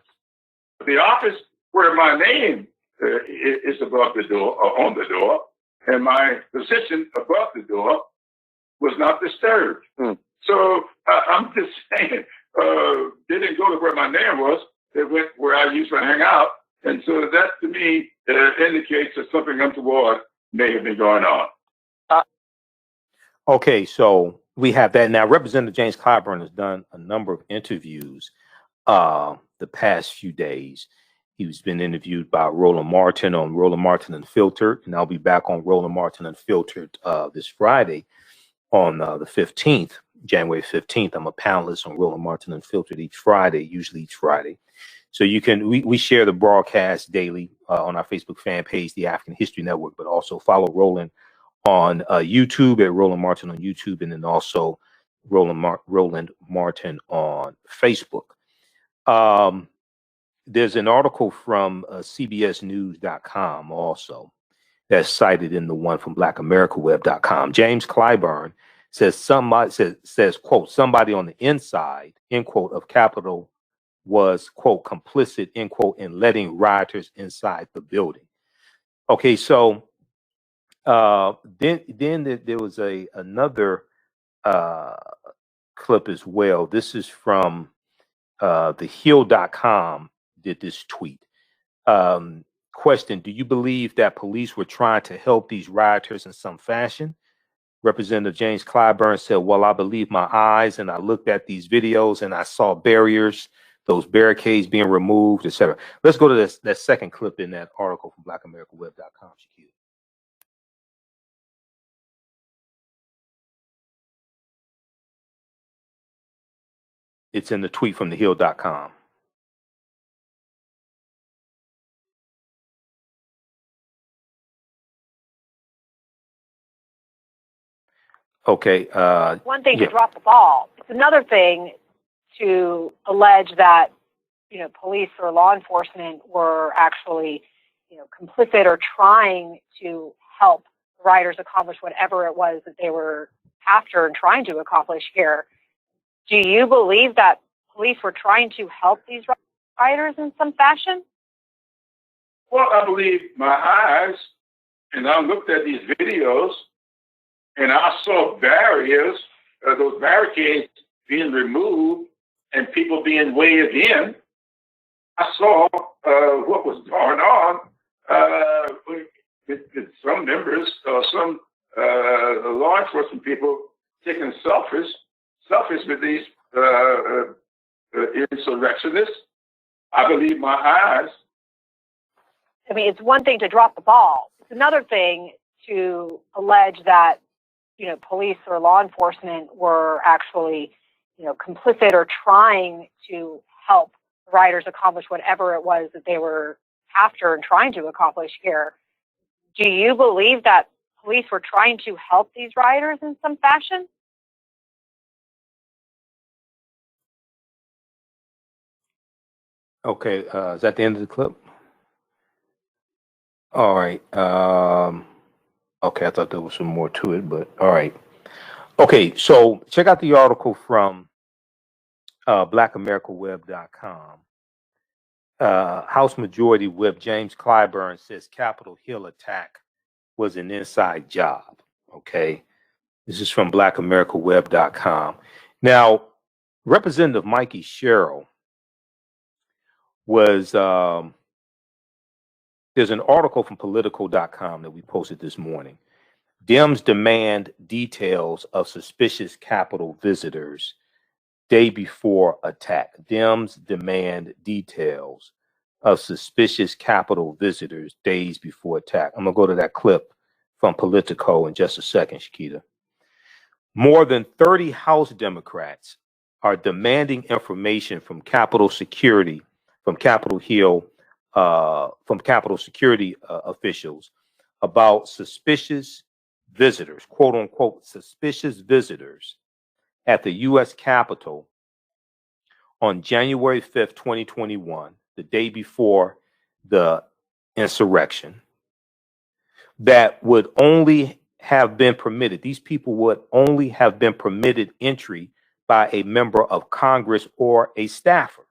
The office where my name is above the door or on the door, and my position above the door was not disturbed. So I'm just saying, they didn't go to where my name was. They went where I usually hang out. And so that, to me, indicates that something untoward may have been going on. Okay, so we have that. Now, Representative James Clyburn has done a number of interviews the past few days. He's been interviewed by Roland Martin on Roland Martin Unfiltered, and I'll be back on Roland Martin Unfiltered this Friday on the 15th, January 15th. I'm a panelist on Roland Martin Unfiltered each Friday, usually each Friday. So you can, we share the broadcast daily on our Facebook fan page, the African History Network, but also follow Roland on YouTube at Roland Martin on YouTube, and then also Roland Martin on Facebook. There's an article from CBSnews.com also that's cited in the one from BlackAmericaWeb.com. James Clyburn says, quote, somebody on the inside, end quote, of Capitol was, quote, complicit, end quote, in letting rioters inside the building. Okay, so then there was another clip as well. This is from TheHill.com did this tweet. Question, do you believe that police were trying to help these rioters in some fashion? Representative James Clyburn said, well, I believe my eyes, and I looked at these videos and I saw barriers, those barricades being removed, etc. Let's go to that second clip in that article from BlackAmericaWeb.com. It's in the tweet from TheHill.com. Okay. One thing to drop the ball. It's another thing to allege that, police or law enforcement were actually, complicit or trying to help rioters accomplish whatever it was that they were after and trying to accomplish here. Do you believe that police were trying to help these rioters in some fashion? Well, I believe my eyes, and I looked at these videos, and I saw barriers, those barricades being removed and people being waved in. I saw what was going on with some members or some law enforcement people taking selfies with these insurrectionists. I believe my eyes. I mean, it's one thing to drop the ball. It's another thing to allege that, police or law enforcement were actually, complicit or trying to help rioters accomplish whatever it was that they were after and trying to accomplish here. Do you believe that police were trying to help these rioters in some fashion? Okay, is that the end of the clip? All right. Okay, I thought there was some more to it, but all right. Okay, so check out the article from blackamericaweb.com. House Majority Whip James Clyburn says Capitol Hill attack was an inside job. Okay. This is from blackamericaweb.com. Now, Representative Mikey Sherrill was, there's an article from politico.com that we posted this morning. Dems demand details of suspicious Capitol visitors day before attack. Dems demand details of suspicious Capitol visitors days before attack. I'm going to go to that clip from Politico in just a second, Shakita. More than 30 House Democrats are demanding information from Capitol security, from Capitol Hill, from Capitol security officials about suspicious visitors, quote unquote, suspicious visitors at the U.S. Capitol on January 5th, 2021, the day before the insurrection, that would only have been permitted, these people would only have been permitted entry by a member of Congress or a staffer.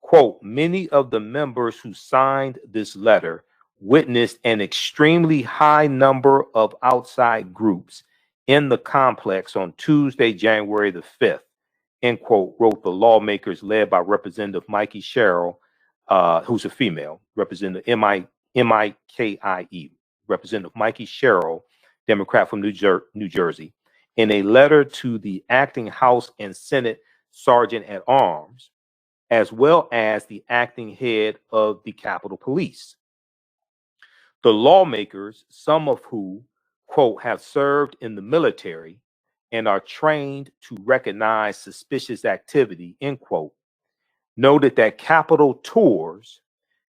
Quote, many of the members who signed this letter witnessed an extremely high number of outside groups in the complex on Tuesday, January the 5th, end quote, wrote the lawmakers led by Representative Mikey Sherrill, who's a female, Representative M-I-K-I-E, Representative Mikey Sherrill, Democrat from New Jersey, in a letter to the acting House and Senate Sergeant at Arms, as well as the acting head of the Capitol Police. The lawmakers, some of who, quote, have served in the military and are trained to recognize suspicious activity, end quote, noted that Capitol tours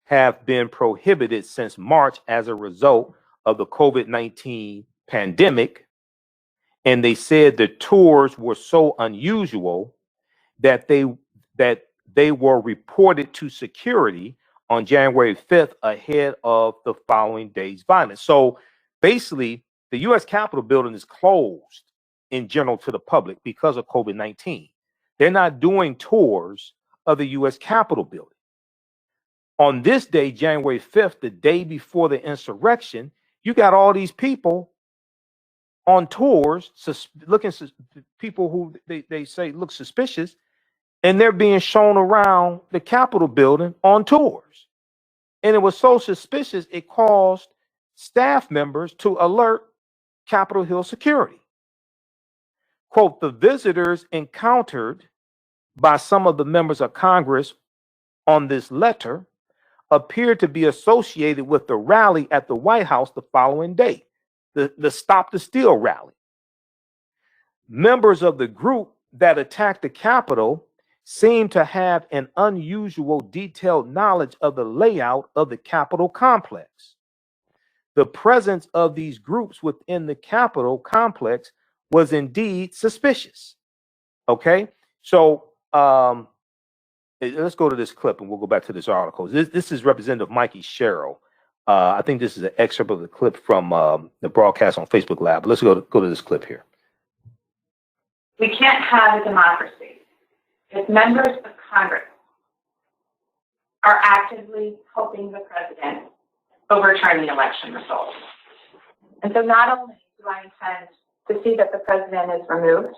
have been prohibited since March as a result of the COVID-19 pandemic. And they said the tours were so unusual that they were reported to security on January 5th ahead of the following day's violence. So basically, the U.S. Capitol building is closed in general to the public because of COVID-19. They're not doing tours of the U.S. Capitol building. On this day, January 5th, the day before the insurrection, you got all these people on tours, looking people who they say look suspicious, and they're being shown around the Capitol building on tours. And it was so suspicious, it caused staff members to alert Capitol Hill security. Quote, the visitors encountered by some of the members of Congress on this letter appeared to be associated with the rally at the White House the following day, the Stop the Steal rally. Members of the group that attacked the Capitol seem to have an unusual detailed knowledge of the layout of the Capitol complex. The presence of these groups within the Capitol complex was indeed suspicious. Okay, so let's go to this clip and we'll go back to this article. This is Representative Mikey Sherrill. I think this is an excerpt of the clip from the broadcast on Facebook Live. Let's go to this clip here. We can't have a democracy if members of Congress are actively helping the president overturn the election results. And so not only do I intend to see that the president is removed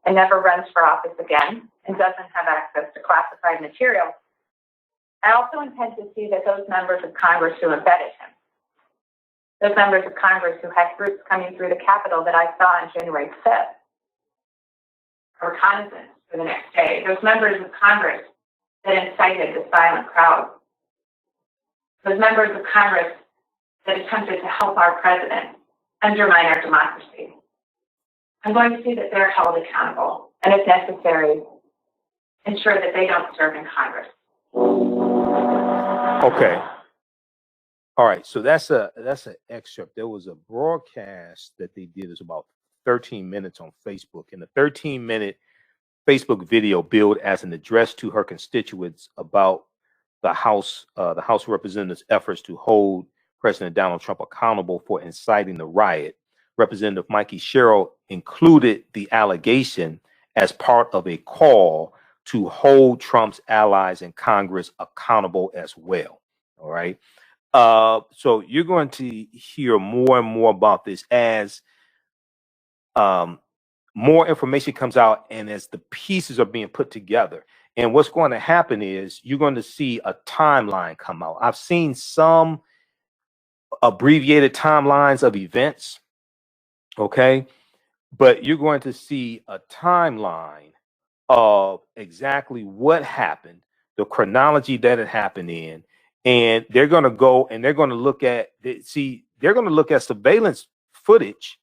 and never runs for office again and doesn't have access to classified material, I also intend to see that those members of Congress who embedded him, those members of Congress who had groups coming through the Capitol that I saw on January 5th, a reconnaissance for the next day, those members of Congress that incited the silent crowd, those members of Congress that attempted to help our president undermine our democracy. I'm going to see that they're held accountable and, if necessary, ensure that they don't serve in Congress. Okay. All right. So that's an excerpt. There was a broadcast that they did. It's about 13 minutes on Facebook, and the 13-minute Facebook video billed as an address to her constituents about the House Representatives' efforts to hold President Donald Trump accountable for inciting the riot. Representative Mikey Sherrill included the allegation as part of a call to hold Trump's allies in Congress accountable as well. All right. So you're going to hear more and more about this as more information comes out and as the pieces are being put together. And what's going to happen is you're going to see a timeline come out. I've seen some abbreviated timelines of events, okay? But you're going to see a timeline of exactly what happened, the chronology that it happened in, and they're going to go and they're going to look at, they're going to look at surveillance footage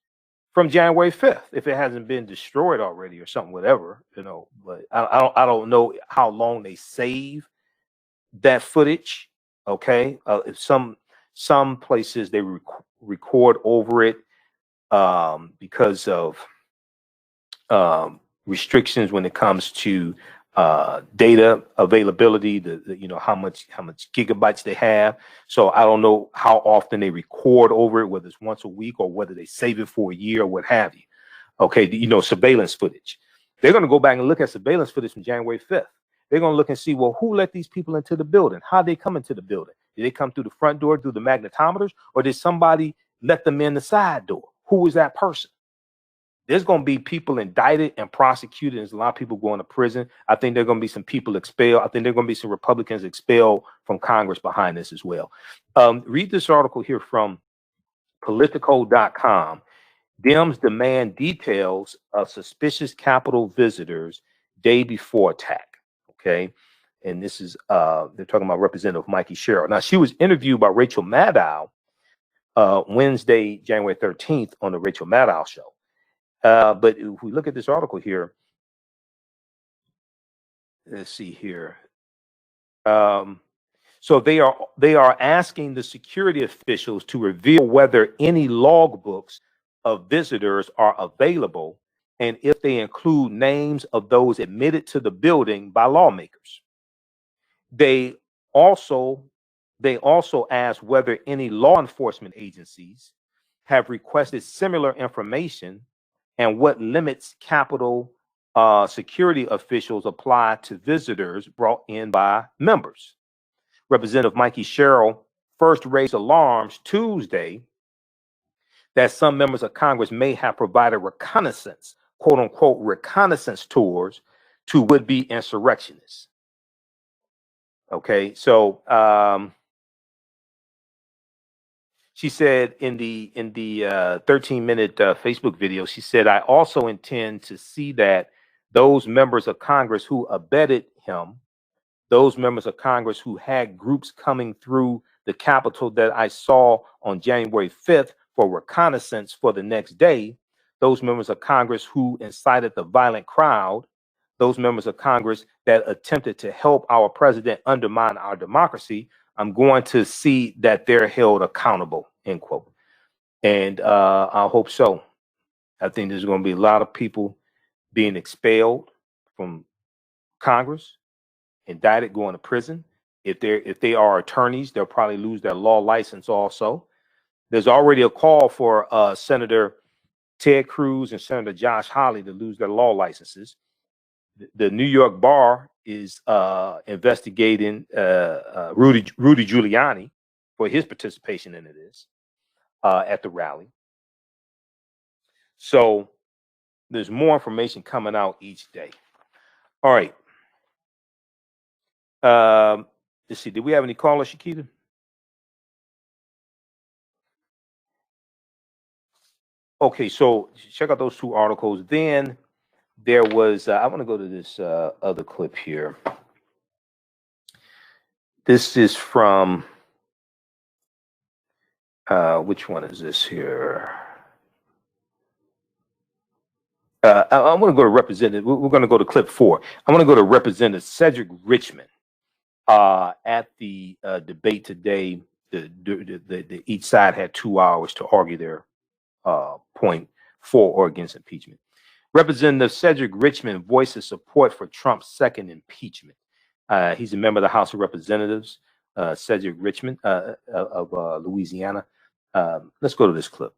from January 5th, if it hasn't been destroyed already or something, whatever, you know. But I don't know how long they save that footage. Okay, if some places they record over it because of restrictions when it comes to data availability, you know, how much gigabytes they have. So I don't know how often they record over it, whether it's once a week or whether they save it for a year or what have you. Okay, you know, surveillance footage. They're going to go back and look at surveillance footage from January 5th. They're going to look and see, well, who let these people into the building? How did they come into the building? Did they come through the front door, through the magnetometers, or did somebody let them in the side door? Who was that person? There's going to be people indicted and prosecuted. There's a lot of people going to prison. I think there are going to be some people expelled. I think there are going to be some Republicans expelled from Congress behind this as well. Read this article here from Politico.com. Dems demand details of suspicious Capitol visitors day before attack. Okay. And this is, they're talking about Representative Mikey Sherrill. Now, she was interviewed by Rachel Maddow Wednesday, January 13th on the Rachel Maddow show. But if we look at this article here, let's see here. So they are asking the security officials to reveal whether any logbooks of visitors are available and if they include names of those admitted to the building by lawmakers. They also ask whether any law enforcement agencies have requested similar information and what limits Capitol security officials apply to visitors brought in by members. Representative Mikey Sherrill first raised alarms Tuesday that some members of Congress may have provided reconnaissance, quote unquote, reconnaissance tours to would-be insurrectionists. Okay, so she said in the 13-minute Facebook video, she said, I also intend to see that those members of Congress who abetted him, those members of Congress who had groups coming through the Capitol that I saw on January 5th for reconnaissance for the next day, those members of Congress who incited the violent crowd, those members of Congress that attempted to help our president undermine our democracy, I'm going to see that they're held accountable, end quote. And I hope so. I think there's going to be a lot of people being expelled from Congress, indicted, going to prison. If they are attorneys, they'll probably lose their law license also. There's already a call for Senator Ted Cruz and Senator Josh Hawley to lose their law licenses. The New York bar is investigating Rudy Giuliani for his participation in this at the rally. So there's more information coming out each day. All right. Let's see. Did we have any callers, Shakita? Okay, so check out those two articles. Then there was, I want to go to this other clip here. This is from, which one is this here? I want to go to Representative, we're going to go to clip 4. I want to go to Representative Cedric Richmond at the debate today. Each side had 2 hours to argue their point for or against impeachment. Representative Cedric Richmond voices support for Trump's second impeachment. He's a member of the House of Representatives, Cedric Richmond of Louisiana. Let's go to this clip.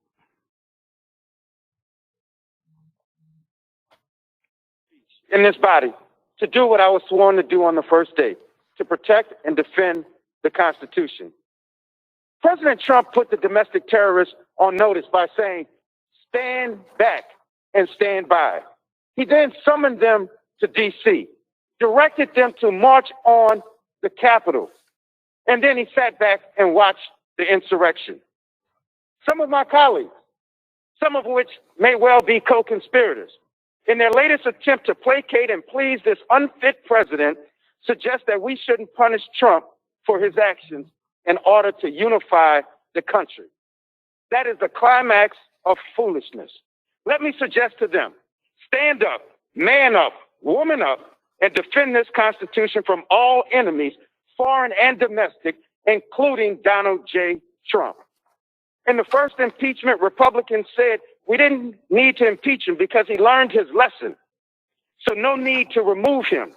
in this body to do what I was sworn to do on the first day, to protect and defend the Constitution. President Trump put the domestic terrorists on notice by saying, stand back and stand by. He then summoned them to D.C., directed them to march on the Capitol, and then he sat back and watched the insurrection. Some of my colleagues, some of which may well be co-conspirators, in their latest attempt to placate and please this unfit president, suggest that we shouldn't punish Trump for his actions in order to unify the country. That is the climax of foolishness. Let me suggest to them, stand up, man up, woman up, and defend this Constitution from all enemies, foreign and domestic, including Donald J. Trump. In the first impeachment, Republicans said we didn't need to impeach him because he learned his lesson, so no need to remove him.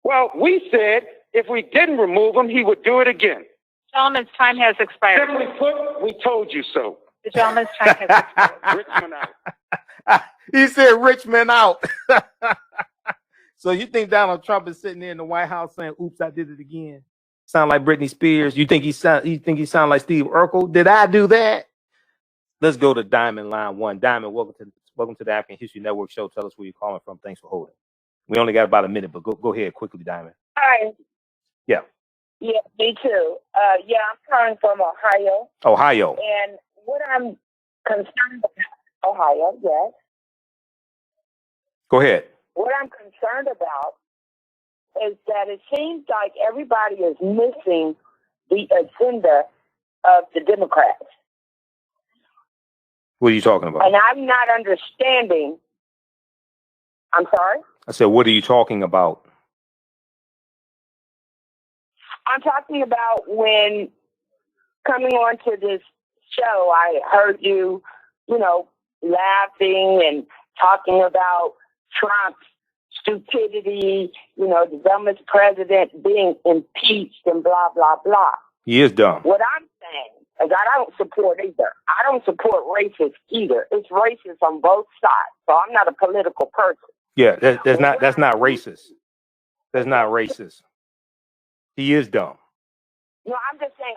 Well, we said if we didn't remove him, he would do it again. Gentleman's time has expired. Simply put, we told you so. The gentleman's time has expired. Richmond out. He said Richmond out. So you think Donald Trump is sitting there in the White House saying, oops, I did it again? Sound like Britney Spears? You think he sound like Steve Urkel? Did I do that? Let's go to Diamond line 1. Diamond, welcome to the African History Network show. Tell us where you're calling from. Thanks for holding. We only got about a minute, but go ahead quickly, Diamond. Hi. Yeah. Yeah, me too. Yeah, I'm calling from Ohio. Ohio. And what I'm concerned about, Ohio, yes. Go ahead. What I'm concerned about is that it seems like everybody is missing the agenda of the Democrats. What are you talking about? And I'm not understanding. I'm sorry? I said, what are you talking about? I'm talking about when coming on to this show, I heard you, laughing and talking about Trump's stupidity, the dumbest president being impeached and blah, blah, blah. He is dumb. What I'm saying is I don't support either. I don't support racists either. It's racist on both sides. So I'm not a political person. Yeah, that's not racist. That's not racist. He is dumb. No, I'm just saying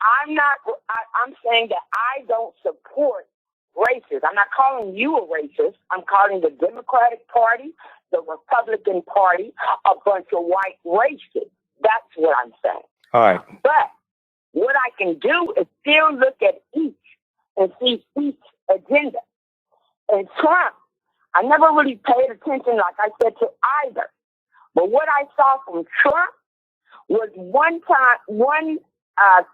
I'm saying that I don't support racists. I'm not calling you a racist. I'm calling the Democratic Party, the Republican Party, a bunch of white racists. That's what I'm saying. All right. But what I can do is still look at each and see each agenda. And Trump, I never really paid attention, like I said, to either. But what I saw from Trump was one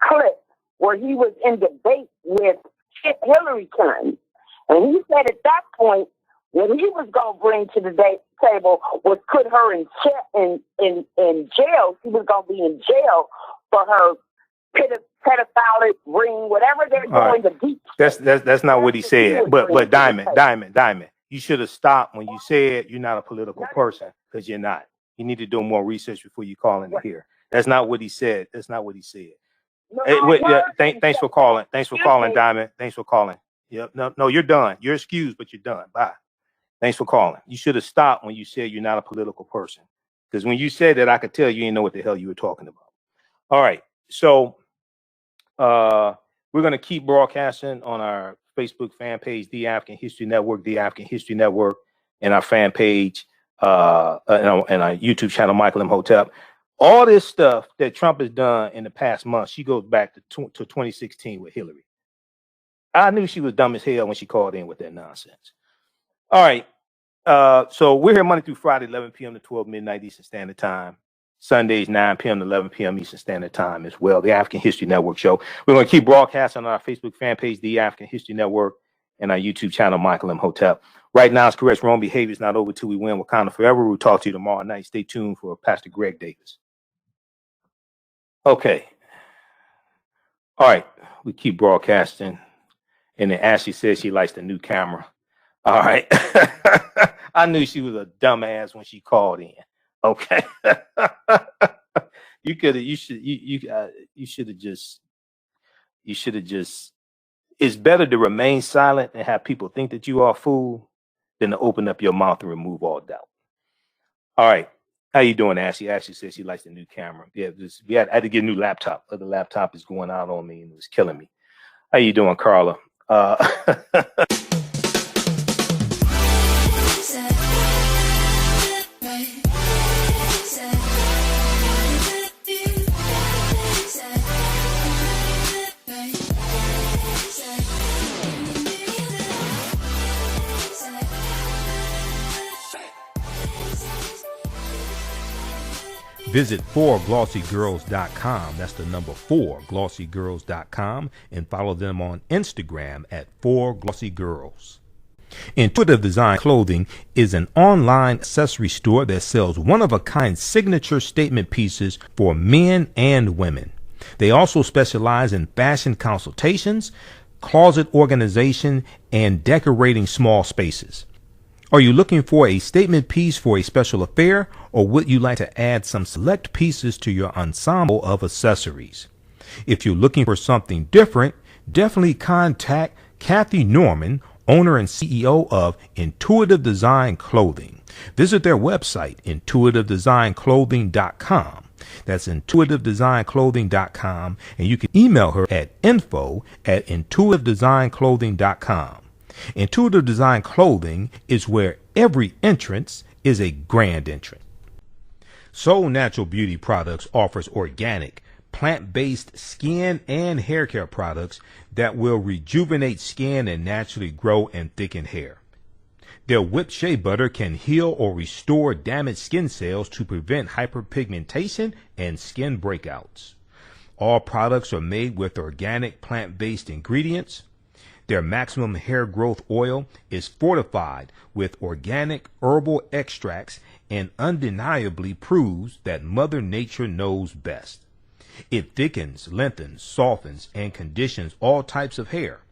clip where he was in debate with Hillary Clinton. And he said at that point, what he was going to bring to the table was put her in jail. She was going to be in jail for her pedophilic ring, whatever they're going to do. That's not what he said. But Diamond, you should have stopped when you said you're not a political person, because you're not. You need to do more research before you call in here. That's not what he said. That's not what he said. No, thanks for calling. Thanks for calling, Diamond. Thanks for calling. Yep. No, you're done. You're excused, but you're done. Bye. Thanks for calling. You should have stopped when you said you're not a political person, because when you said that, I could tell you didn't know what the hell you were talking about. All right. So we're going to keep broadcasting on our Facebook fan page, The African History Network, The African History Network, and our fan page and our YouTube channel, Michael Imhotep. All this stuff that Trump has done in the past month, she goes back to 2016 with Hillary. I knew she was dumb as hell when she called in with that nonsense. All right. So we're here Monday through Friday, 11 p.m. to 12 midnight Eastern Standard Time. Sundays, 9 p.m. to 11 p.m. Eastern Standard Time as well. The African History Network show. We're going to keep broadcasting on our Facebook fan page, The African History Network, and our YouTube channel, Michael Imhotep. Right now, it's correct. Wrong behavior is not over till we win. Wakanda forever. We'll talk to you tomorrow night. Stay tuned for Pastor Greg Davis. Okay. All right. We keep broadcasting. And then Ashley says she likes the new camera. All right. I knew she was a dumbass when she called in. Okay. You should have just it's better to remain silent and have people think that you are a fool than to open up your mouth and remove all doubt. All right. How you doing, Ashley? Ashley says she likes the new camera. Yeah, I had to get a new laptop. The other laptop is going out on me and it was killing me. How you doing, Carla? Visit 4glossygirls.com. That's the number 4glossygirls.com, and follow them on Instagram at 4glossygirls. Intuitive Design Clothing is an online accessory store that sells one-of-a-kind signature statement pieces for men and women. They also specialize in fashion consultations, closet organization, and decorating small spaces. Are you looking for a statement piece for a special affair, or would you like to add some select pieces to your ensemble of accessories? If you're looking for something different, definitely contact Kathy Norman, owner and CEO of Intuitive Design Clothing. Visit their website, intuitivedesignClothing.com. That's intuitivedesignClothing.com, and you can email her at info@intuitivedesignClothing.com. Intuitive Design Clothing is where every entrance is a grand entrance. Soul Natural Beauty Products offers organic, plant-based skin and hair care products that will rejuvenate skin and naturally grow and thicken hair. Their whipped shea butter can heal or restore damaged skin cells to prevent hyperpigmentation and skin breakouts. All products are made with organic plant-based ingredients. Their maximum hair growth oil is fortified with organic herbal extracts and undeniably proves that Mother Nature knows best. It thickens, lengthens, softens, and conditions all types of hair.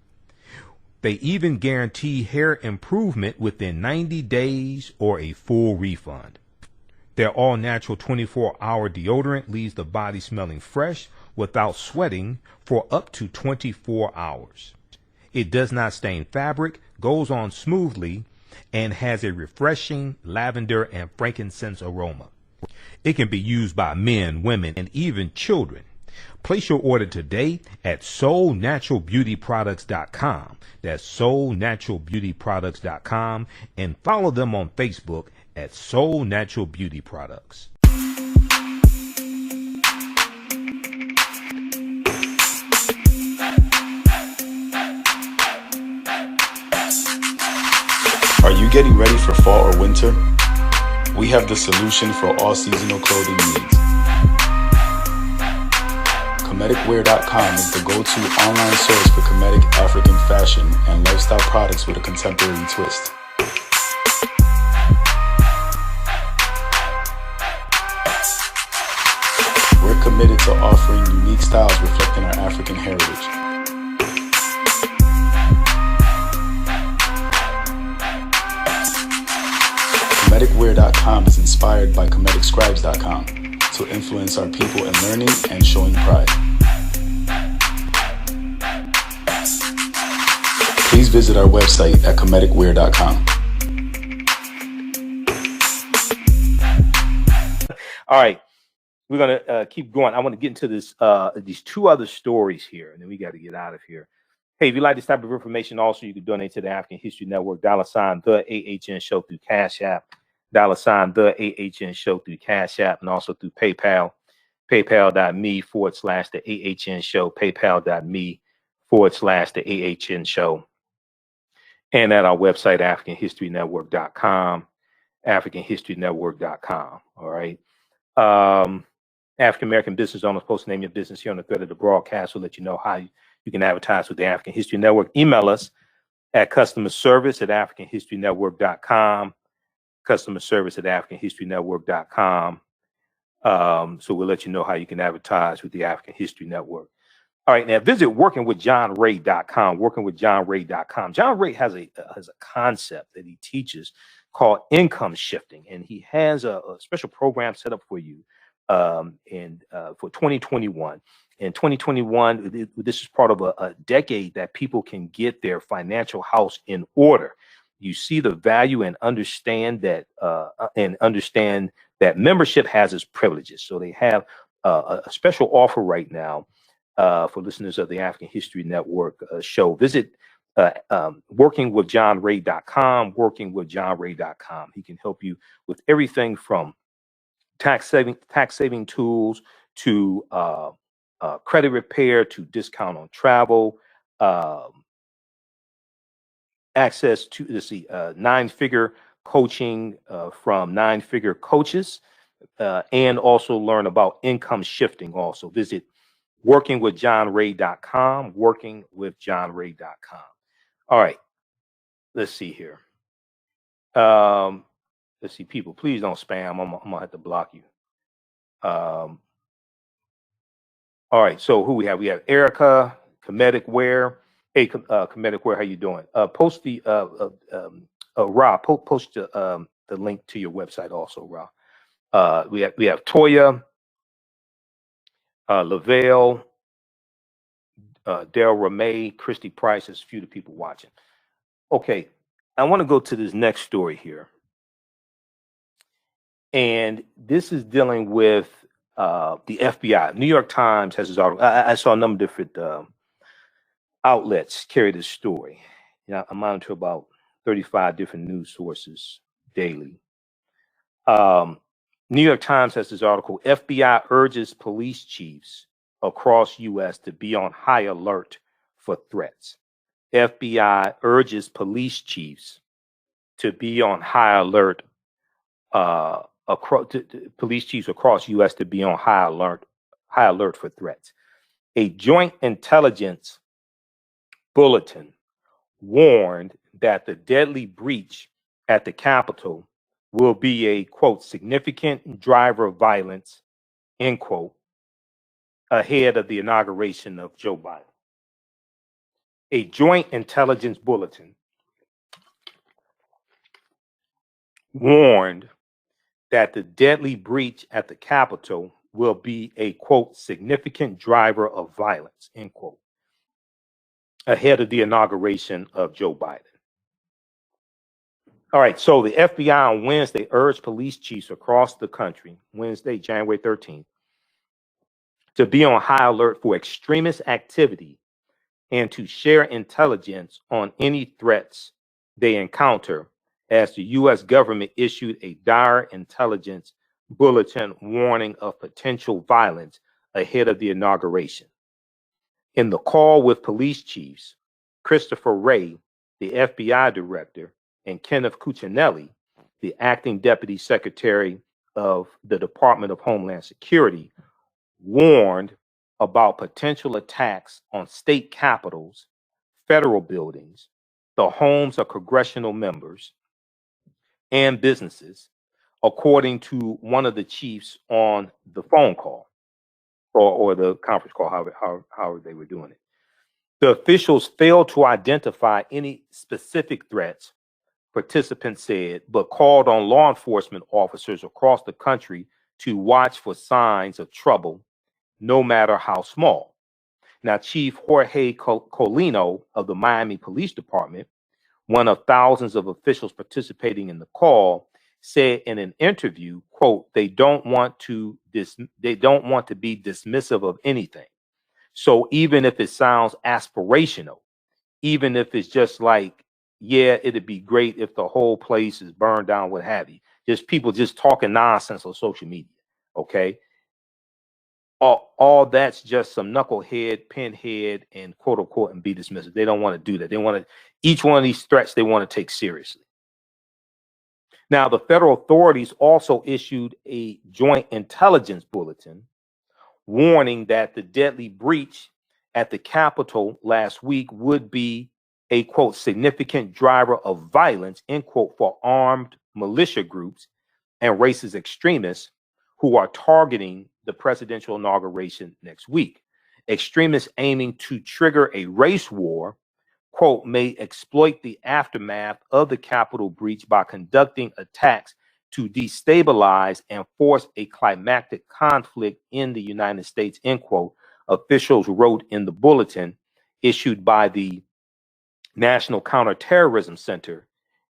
They even guarantee hair improvement within 90 days or a full refund. Their all-natural 24-hour deodorant leaves the body smelling fresh without sweating for up to 24 hours. It does not stain fabric, goes on smoothly, and has a refreshing lavender and frankincense aroma. It can be used by men, women, and even children. Place your order today at soulnaturalbeautyproducts.com. That's soulnaturalbeautyproducts.com, and follow them on Facebook at Soul Natural Beauty Products. Are you getting ready for fall or winter? We have the solution for all seasonal clothing needs. Comedicwear.com is the go-to online source for Comedic African fashion and lifestyle products with a contemporary twist. We're committed to offering unique styles reflecting our African heritage. Comedicwear.com is inspired by ComedicScribes.com to influence our people in learning and showing pride. Please visit our website at Comedicwear.com. All right, we're gonna keep going. I want to get into this these two other stories here, and then we got to get out of here. Hey, if you like this type of information, also you can donate to the African History Network, $ the AHN Show through Cash App, $ the AHN Show through Cash App, and also through PayPal, paypal.me/the AHN Show, paypal.me/the AHN Show, and at our website, AfricanHistoryNetwork.com, AfricanHistoryNetwork.com. All right. African American business owners, post name your business here on the thread of the broadcast. We'll let you know how you can advertise with the African History Network. Email us at customerservice@AfricanHistoryNetwork.com. customerservice@AfricanHistoryNetwork.com. So we'll let you know how you can advertise with the African History Network. All right, now visit workingwithjohnray.com, workingwithjohnray.com. John Ray has a concept that he teaches called income shifting, and he has a special program set up for you for 2021. In 2021, this is part of a decade that people can get their financial house in order. you see the value and understand that membership has its privileges. So they have a special offer right now for listeners of the African History Network show. Visit workingwithjohnray.com, workingwithjohnray.com. He can help you with everything from tax saving tools to credit repair to discount on travel, access to nine-figure coaching from nine-figure coaches, and also learn about income shifting. Also visit workingwithjohnray.com, workingwithjohnray.com. All right, let's see here. Let's see, people, please don't spam. I'm gonna have to block you. All right, so who we have? We have Erica, Comedic Wear. Hey, Comedic Wear, how you doing? Post the Ra, post the link to your website also, Ra. We have Toya, Lavelle, Daryl Ramey, Christy Price. There's a few of the people watching. Okay, I want to go to this next story here. And this is dealing with the FBI. New York Times has this article. I saw a number of different outlets carry this story. You know, I monitor about 35 different news sources daily. New York Times has this article: FBI urges police chiefs across U.S. to be on high alert for threats. FBI urges police chiefs to be on high alert. Police chiefs across U.S. to be on high alert for threats. A joint intelligence bulletin warned that the deadly breach at the Capitol will be a, quote, significant driver of violence, end quote, ahead of the inauguration of Joe Biden. A joint intelligence bulletin warned that the deadly breach at the Capitol will be a, quote, significant driver of violence, end quote, ahead of the inauguration of Joe Biden. All right, so the FBI on Wednesday urged police chiefs across the country, Wednesday, January 13th, to be on high alert for extremist activity and to share intelligence on any threats they encounter, as the U.S. government issued a dire intelligence bulletin warning of potential violence ahead of the inauguration. In the call with police chiefs, Christopher Wray, the FBI director, and Kenneth Cuccinelli, the acting deputy secretary of the Department of Homeland Security, warned about potential attacks on state capitals, federal buildings, the homes of congressional members, and businesses, according to one of the chiefs on the phone call or the conference call, however they were doing it. The officials failed to identify any specific threats, participants said, but called on law enforcement officers across the country to watch for signs of trouble, no matter how small. Now, Chief Jorge Colino of the Miami Police Department, one of thousands of officials participating in the call, said in an interview, quote, they don't want to be dismissive of anything. So even if it sounds aspirational, even if it's just like, yeah, it'd be great if the whole place is burned down, what have you, just people just talking nonsense on social media, okay? All that's just some knucklehead, pinhead, and quote unquote, and be dismissive. They don't want to do that. They want to, each one of these threats they want to take seriously. Now, the federal authorities also issued a joint intelligence bulletin warning that the deadly breach at the Capitol last week would be a, quote, significant driver of violence, end quote, for armed militia groups and racist extremists who are targeting the presidential inauguration next week. Extremists aiming to trigger a race war, quote, may exploit the aftermath of the Capitol breach by conducting attacks to destabilize and force a climactic conflict in the United States, end quote, officials wrote in the bulletin issued by the National Counterterrorism Center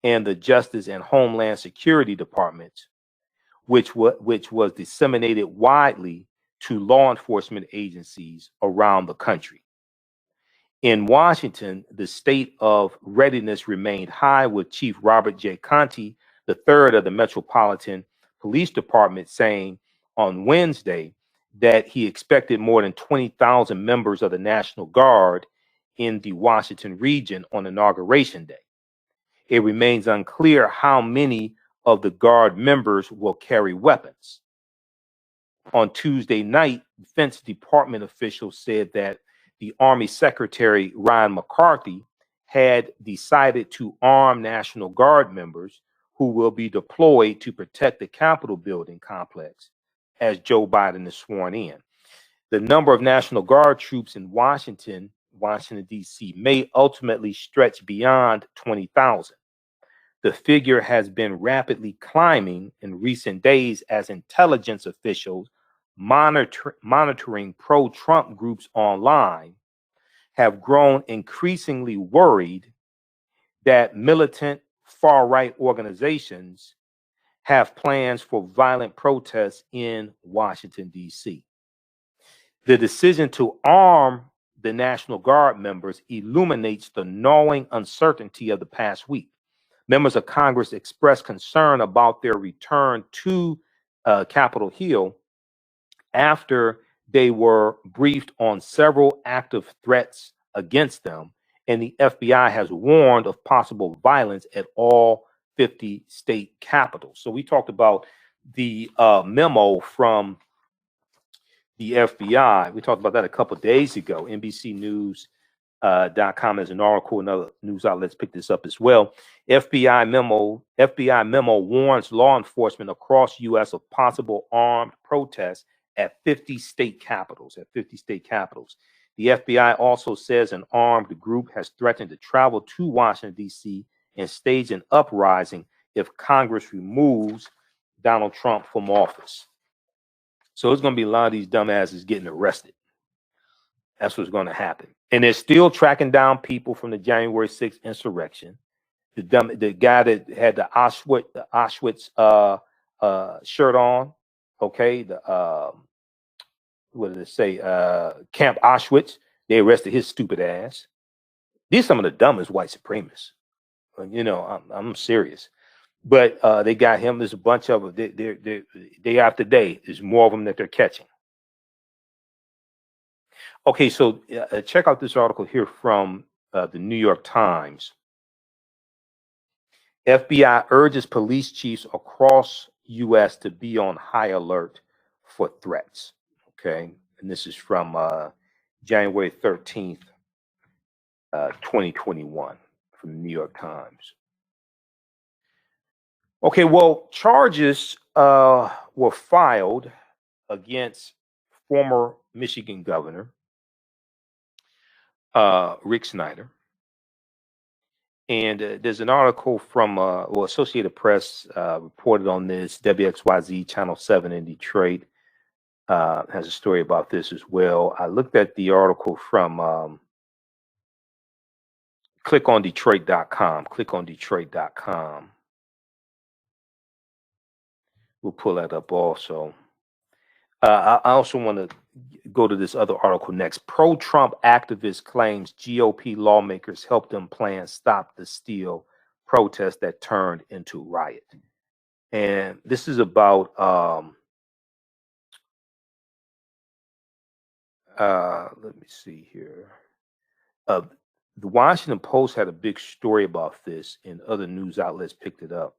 and the Justice and Homeland Security Departments, which was disseminated widely to law enforcement agencies around the country. In Washington, the state of readiness remained high, with Chief Robert J. Conte III of the Metropolitan Police Department saying on Wednesday that he expected more than 20,000 members of the National Guard in the Washington region on Inauguration Day. It remains unclear how many of the Guard members will carry weapons. On Tuesday night, Defense Department officials said that the Army Secretary Ryan McCarthy had decided to arm National Guard members who will be deployed to protect the Capitol building complex as Joe Biden is sworn in. The number of National Guard troops in Washington, D.C. may ultimately stretch beyond 20,000. The figure has been rapidly climbing in recent days as intelligence officials monitoring pro-Trump groups online have grown increasingly worried that militant far-right organizations have plans for violent protests in Washington, D.C. The decision to arm the National Guard members illuminates the gnawing uncertainty of the past week. Members of Congress expressed concern about their return to Capitol Hill after they were briefed on several active threats against them, and the FBI has warned of possible violence at all 50 state capitals. So we talked about the memo from the FBI. We talked about that a couple of days ago. NBCnews.com has an article, and other news outlets picked this up as well. FBI memo warns law enforcement across U.S. of possible armed protests at 50 state capitals. The FBI also says an armed group has threatened to travel to Washington, D.C. and stage an uprising if Congress removes Donald Trump from office. So there's going to be a lot of these dumbasses getting arrested. That's what's going to happen. And they're still tracking down people from the January 6th insurrection. The guy that had the Auschwitz shirt on, okay, what did it say? Camp Auschwitz. They arrested his stupid ass. These are some of the dumbest white supremacists. You know, I'm serious. But they got him. There's a bunch of them. Day after day, there's more of them that they're catching. Okay, so check out this article here from the New York Times. FBI urges police chiefs across U.S. to be on high alert for threats. Okay, and this is from January 13th, 2021, from the New York Times. Okay, well, charges were filed against former Michigan Governor Rick Snyder. And there's an article from Associated Press reported on this. WXYZ Channel 7 in Detroit has a story about this as well. I looked at the article from clickondetroit.com. Clickondetroit.com. We'll pull that up also. I also want to go to this other article next. Pro-Trump activist claims GOP lawmakers helped them plan Stop the Steal protest that turned into riot. And this is about let me see here. The Washington Post had a big story about this, and other news outlets picked it up.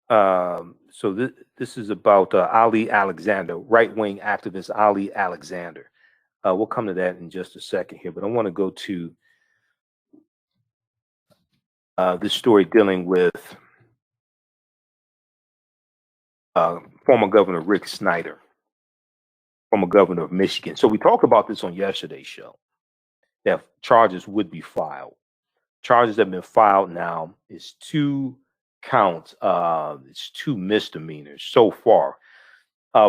So this is about Ali Alexander, right-wing activist Ali Alexander. We'll come to that in just a second here, but I want to go to this story dealing with former Governor Rick Snyder, former governor of Michigan. So we talked about this on yesterday's show, that charges would be filed. Charges have been filed now. It's 2 counts. It's 2 misdemeanors so far.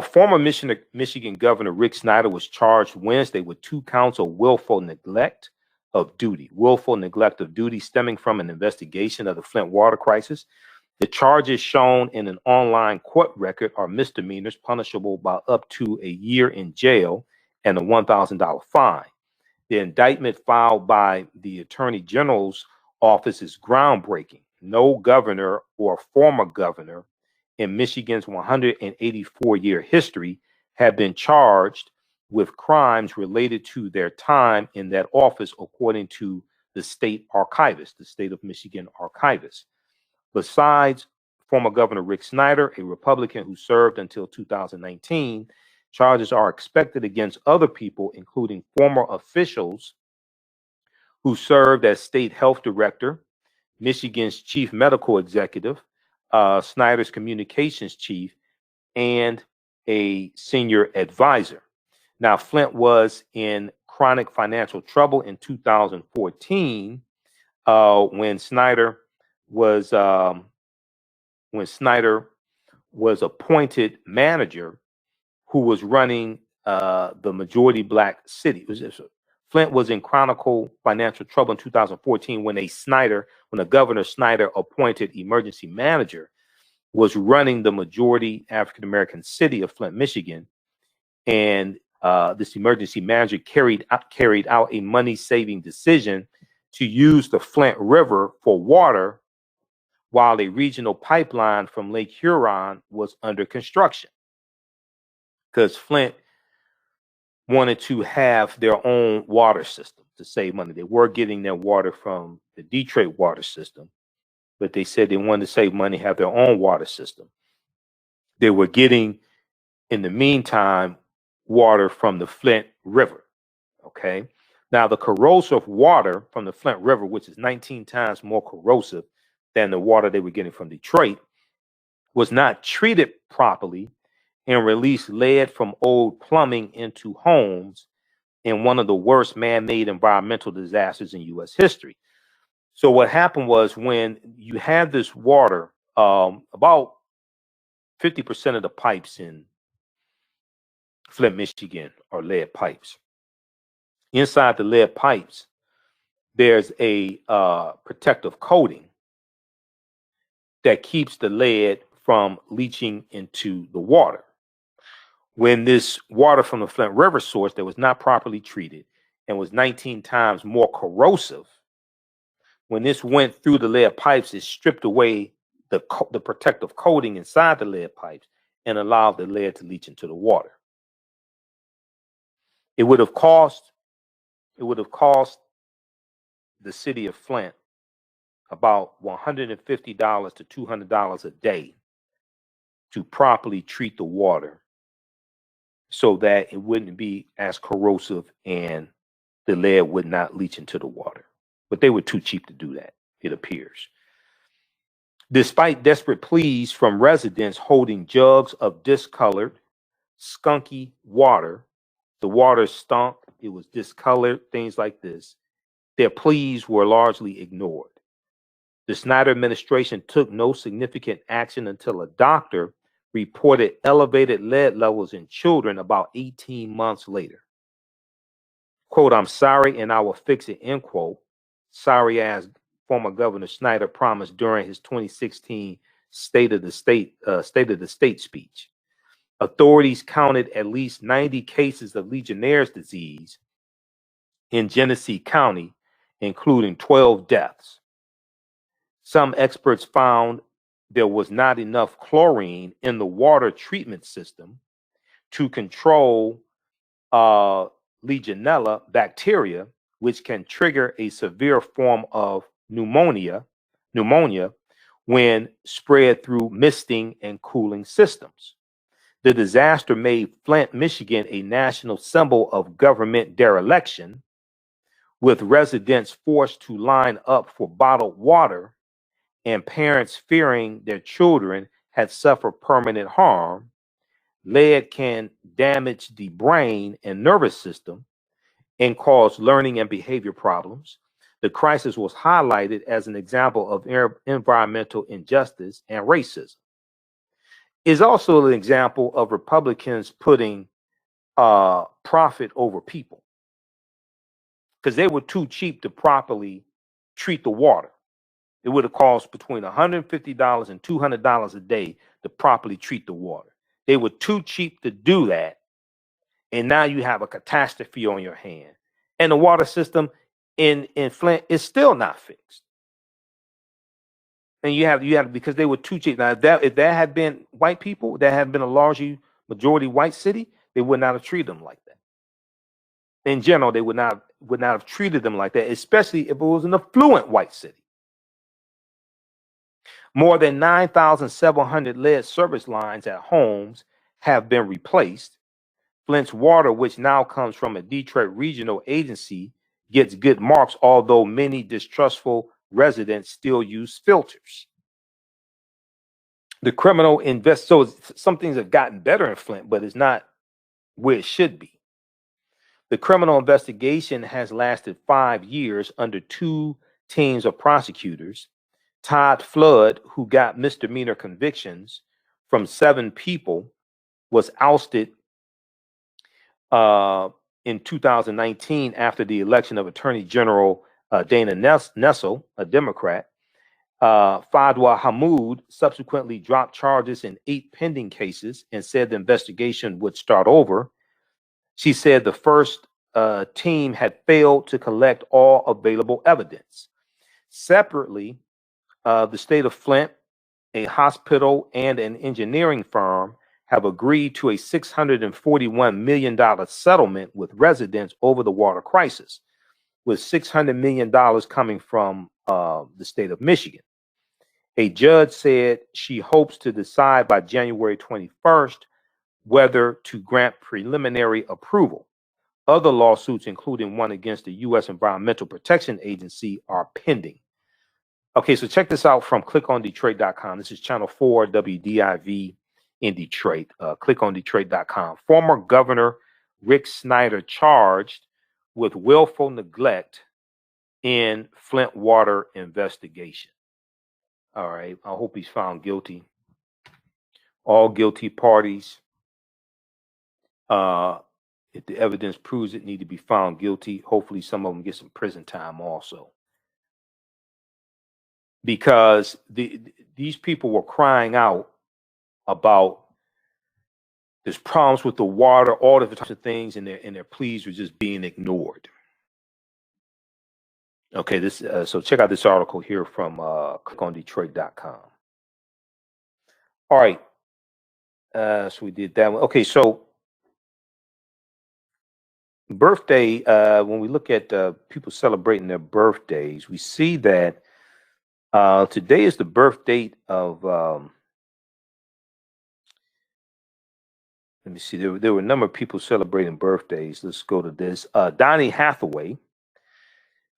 Former Michigan Governor Rick Snyder was charged Wednesday with 2 counts of willful neglect of duty, willful neglect of duty stemming from an investigation of the Flint Water Crisis. The charges shown in an online court record are misdemeanors punishable by up to a year in jail and a $1,000 fine. The indictment filed by the Attorney General's office is groundbreaking. No governor or former governor in Michigan's 184-year history have been charged with crimes related to their time in that office, according to the state archivist, the state of Michigan archivist. Besides former Governor Rick Snyder, a Republican who served until 2019, charges are expected against other people, including former officials who served as state health director, Michigan's chief medical executive, Snyder's communications chief, and a senior advisor. Now, Flint was in chronic financial trouble in 2014 when Snyder was appointed manager who was running the majority black city. Flint was in chronic financial trouble in 2014 when a Governor Snyder appointed emergency manager was running the majority African American city of Flint, Michigan, and this emergency manager carried out a money-saving decision to use the Flint River for water while a regional pipeline from Lake Huron was under construction, because Flint wanted to have their own water system to save money. They were getting their water from the Detroit water system, but they said they wanted to save money, have their own water system. They were getting, in the meantime, water from the Flint River. Okay. Now, the corrosive water from the Flint River, which is 19 times more corrosive than the water they were getting from Detroit, was not treated properly and released lead from old plumbing into homes in one of the worst man-made environmental disasters in U.S. history. So what happened was, when you had this water, about 50% of the pipes in Flint, Michigan are lead pipes. Inside the lead pipes, there's a protective coating that keeps the lead from leaching into the water. When this water from the Flint River source that was not properly treated and was 19 times more corrosive, when this went through the lead pipes, it stripped away the protective coating inside the lead pipes and allowed the lead to leach into the water. It would have cost the city of Flint about $150 to $200 a day to properly treat the water so that it wouldn't be as corrosive and the lead would not leach into the water. But they were too cheap to do that, it appears. Despite desperate pleas from residents holding jugs of discolored, skunky water, the water stunk, it was discolored, things like this, their pleas were largely ignored. The Snyder administration took no significant action until a doctor reported elevated lead levels in children about 18 months later. Quote, "I'm sorry and I will fix it," end quote. Sorry as former Governor Snyder promised during his 2016 State of the State speech. Authorities counted at least 90 cases of Legionnaire's disease in Genesee County, including 12 deaths. Some experts found there was not enough chlorine in the water treatment system to control Legionella bacteria, which can trigger a severe form of pneumonia when spread through misting and cooling systems. The disaster made Flint, Michigan, a national symbol of government dereliction, with residents forced to line up for bottled water and parents fearing their children had suffered permanent harm. Lead can damage the brain and nervous system and cause learning and behavior problems. The crisis was highlighted as an example of environmental injustice and racism. It's also an example of Republicans putting profit over people. because they were too cheap to properly treat the water. It would have cost between $150 and $200 a day to properly treat the water. They were too cheap to do that. And now you have a catastrophe on your hand. And the water system in Flint is still not fixed. And you have because they were too cheap. Now, if that had been white people, that had been a largely majority white city, they would not have treated them like that. In general, they would not have treated them like that, especially if it was an affluent white city. More than 9,700 lead service lines at homes have been replaced. Flint's water, which now comes from a Detroit regional agency, gets good marks, although many distrustful residents still use filters. The criminal so some things have gotten better in Flint, but it's not where it should be. The criminal investigation has lasted 5 years under 2 teams of prosecutors. Todd Flood, who got misdemeanor convictions from 7 people, was ousted in 2019 after the election of Attorney General Dana Nessel, a Democrat. Fadwa Hamoud subsequently dropped charges in 8 pending cases and said the investigation would start over. She said the first team had failed to collect all available evidence. Separately, the state of Flint, a hospital, and an engineering firm have agreed to a $641 million settlement with residents over the water crisis, with $600 million coming from the state of Michigan. A judge said she hopes to decide by January 21st whether to grant preliminary approval. Other lawsuits, including one against the U.S. Environmental Protection Agency, are pending. Okay, so check this out from clickondetroit.com. This is Channel 4 WDIV in Detroit. Clickondetroit.com. Former Governor Rick Snyder charged with willful neglect in Flint water investigation. All right, I hope he's found guilty. All guilty parties, if the evidence proves it, need to be found guilty. Hopefully some of them get some prison time also. Because these people were crying out about there's problems with the water, all different types of things, and their pleas were just being ignored. Okay, this so check out this article here from clickondetroit.com. All right, so we did that one. Okay, so birthday. When we look at people celebrating their birthdays, we see that today is the birth date of. Let me see. There were a number of people celebrating birthdays. Let's go to this. Donny Hathaway.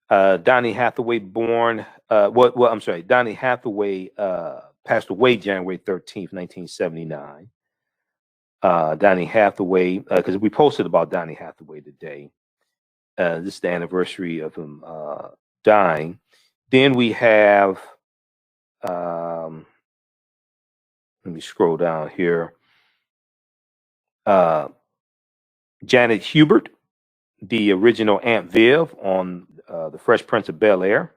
Donny Hathaway born. I'm sorry. Donny Hathaway passed away January 13th, 1979. Donny Hathaway, because we posted about Donny Hathaway today. This is the anniversary of him dying. Then we have. Let me scroll down here. Janet Hubert, the original Aunt Viv on The Fresh Prince of Bel-Air.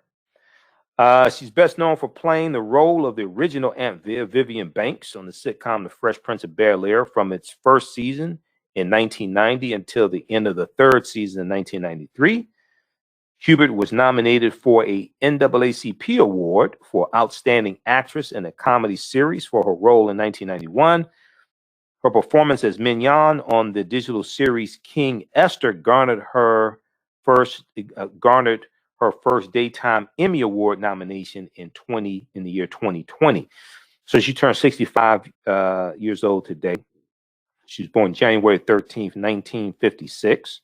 She's best known for playing the role of the original Aunt Viv, Vivian Banks, on the sitcom The Fresh Prince of Bel-Air from its first season in 1990 until the end of the 3rd season in 1993. Hubert was nominated for a NAACP award for Outstanding Actress in a Comedy Series for her role in 1991. Her performance as Mignon on the digital series King Esther garnered her first daytime Emmy Award nomination in the year 2020. So she turned 65 years old today. She was born January 13th, 1956.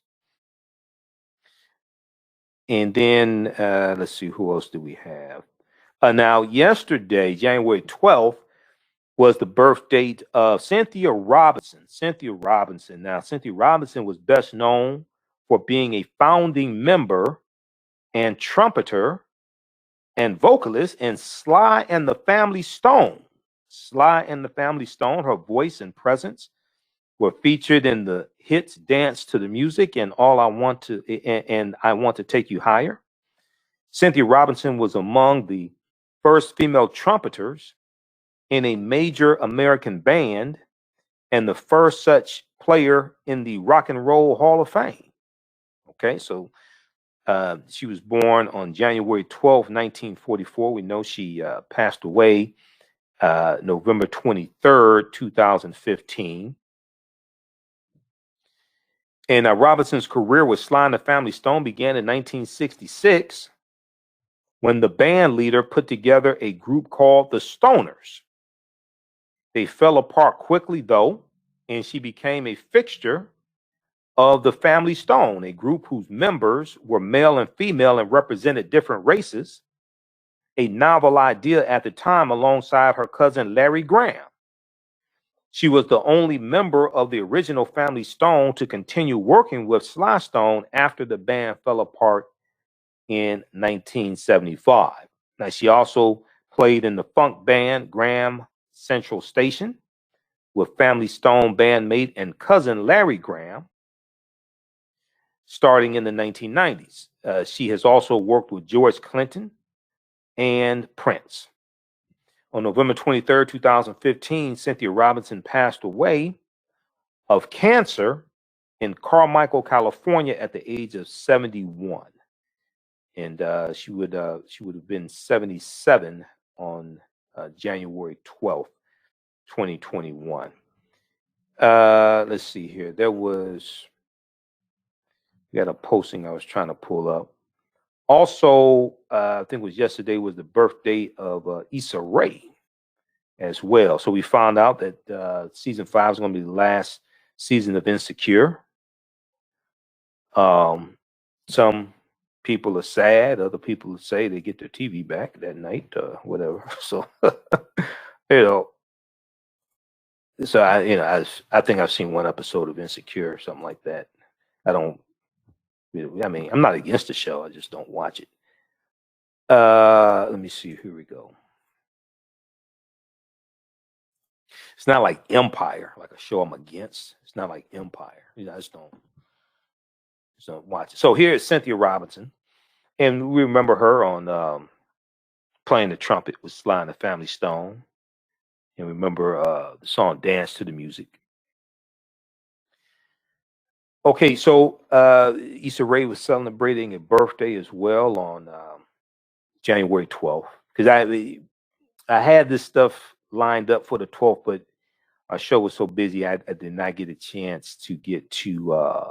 And then let's see, who else do we have? Now, yesterday, January 12th, was the birth date of Cynthia Robinson. Now, Cynthia Robinson was best known for being a founding member and trumpeter and vocalist in Sly and the Family Stone. Sly and the Family Stone, her voice and presence were featured in the hits Dance to the Music and I Want to Take You Higher. Cynthia Robinson was among the first female trumpeters in a major American band and the first such player in the Rock and Roll Hall of Fame. Okay, so she was born on January 12, 1944. We know she passed away November 23rd, 2015. And Robinson's career with Sly and the Family Stone began in 1966 when the band leader put together a group called the Stoners. They fell apart quickly, though, and she became a fixture of the Family Stone, a group whose members were male and female and represented different races, a novel idea at the time alongside her cousin Larry Graham. She was the only member of the original Family Stone to continue working with Sly Stone after the band fell apart in 1975. Now, she also played in the funk band Graham Central Station with Family Stone bandmate and cousin Larry Graham starting in the 1990s. She has also worked with George Clinton and Prince. On November 23rd, 2015, Cynthia Robinson passed away of cancer in Carmichael, California at the age of 71. And she would have been 77 on January 12th, 2021. Let's see here. We got a posting I was trying to pull up. Also, I think it was yesterday was the birthday of Issa Rae as well. So we found out that season 5 is going to be the last season of Insecure. Some people are sad. Other people say they get their TV back that night, whatever. So, so I think I've seen one episode of Insecure or something like that. I'm not against the show. I just don't watch it. Let me see. Here we go. It's not like Empire, like a show I'm against. It's not like Empire. I just don't watch it. So here is Cynthia Robinson. And we remember her on playing the trumpet with Sly and the Family Stone. And remember the song Dance to the Music. Okay, so Issa Rae was celebrating a birthday as well on January 12th. Because I had this stuff lined up for the 12th, but our show was so busy, I did not get a chance to get to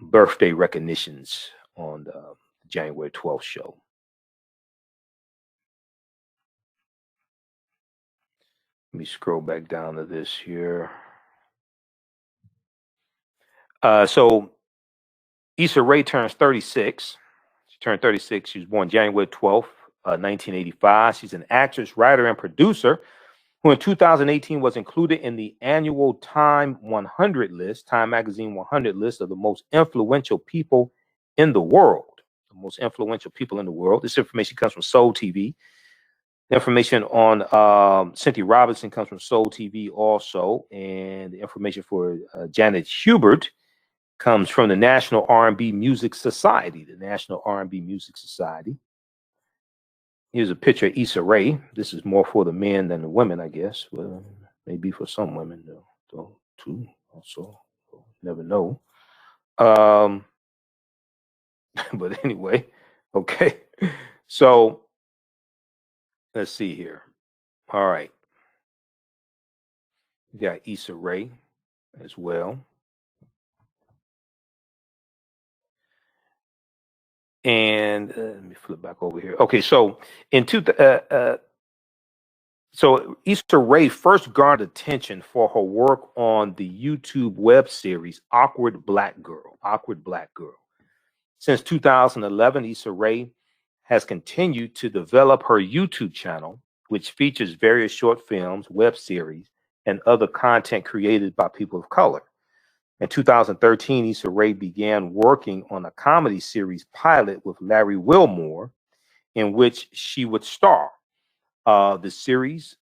birthday recognitions on the January 12th show. Let me scroll back down to this here. So Issa Rae turns 36. She turned 36. She was born January 12th, 1985. She's an actress, writer, and producer who in 2018 was included in the annual Time 100 list, Time Magazine 100 list of the most influential people in the world. The most influential people in the world. This information comes from Soul TV. Information on Cynthia Robinson comes from Soul TV also. And the information for Janet Hubert comes from the National R&B Music Society, the National R&B Music Society. Here's a picture of Issa Rae. This is more for the men than the women, I guess. Well, maybe for some women, though, too. Also, never know. But anyway, okay. So let's see here. All right. We got Issa Rae as well. And let me flip back over here. Okay, so so Issa Rae first garnered attention for her work on the YouTube web series Awkward Black Girl. Awkward Black Girl. Since 2011, Issa Rae has continued to develop her YouTube channel, which features various short films, web series, and other content created by people of color. In 2013, Issa Rae began working on a comedy series pilot with Larry Wilmore, in which she would star. The series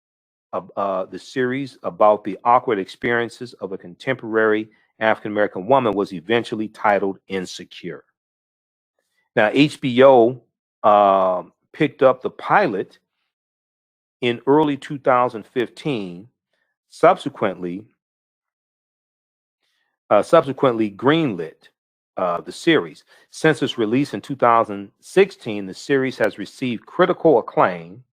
the series about the awkward experiences of a contemporary African-American woman was eventually titled Insecure. Now, HBO picked up the pilot in early 2015, subsequently greenlit the series. Since its release in 2016, the series has received critical acclaim.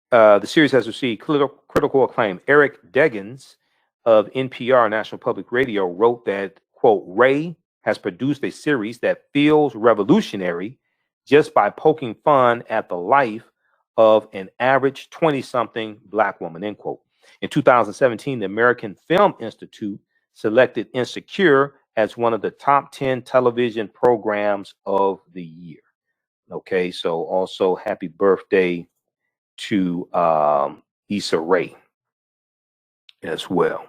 The series has received critical acclaim. Eric Deggans of NPR, National Public Radio, wrote that, quote, Ray has produced a series that feels revolutionary just by poking fun at the life of an average 20-something Black woman, end quote. In 2017, the American Film Institute selected Insecure as one of the top 10 television programs of the year. Okay, so also happy birthday to Issa Rae as well.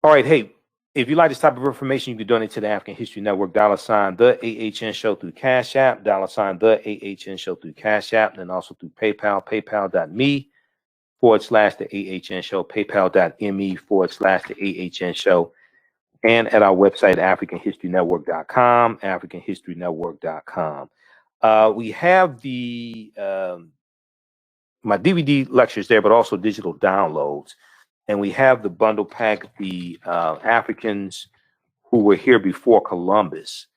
All right, hey, if you like this type of information, you can donate to the African History Network, $, the AHN Show through Cash App, $, the AHN Show through Cash App, and also through PayPal, paypal.me/the AHN Show, paypal.me/the AHN Show, and at our website, AfricanHistoryNetwork.com, AfricanHistoryNetwork.com. We have the my DVD lectures there, but also digital downloads. And we have the bundle pack, the Africans who were here before Columbus.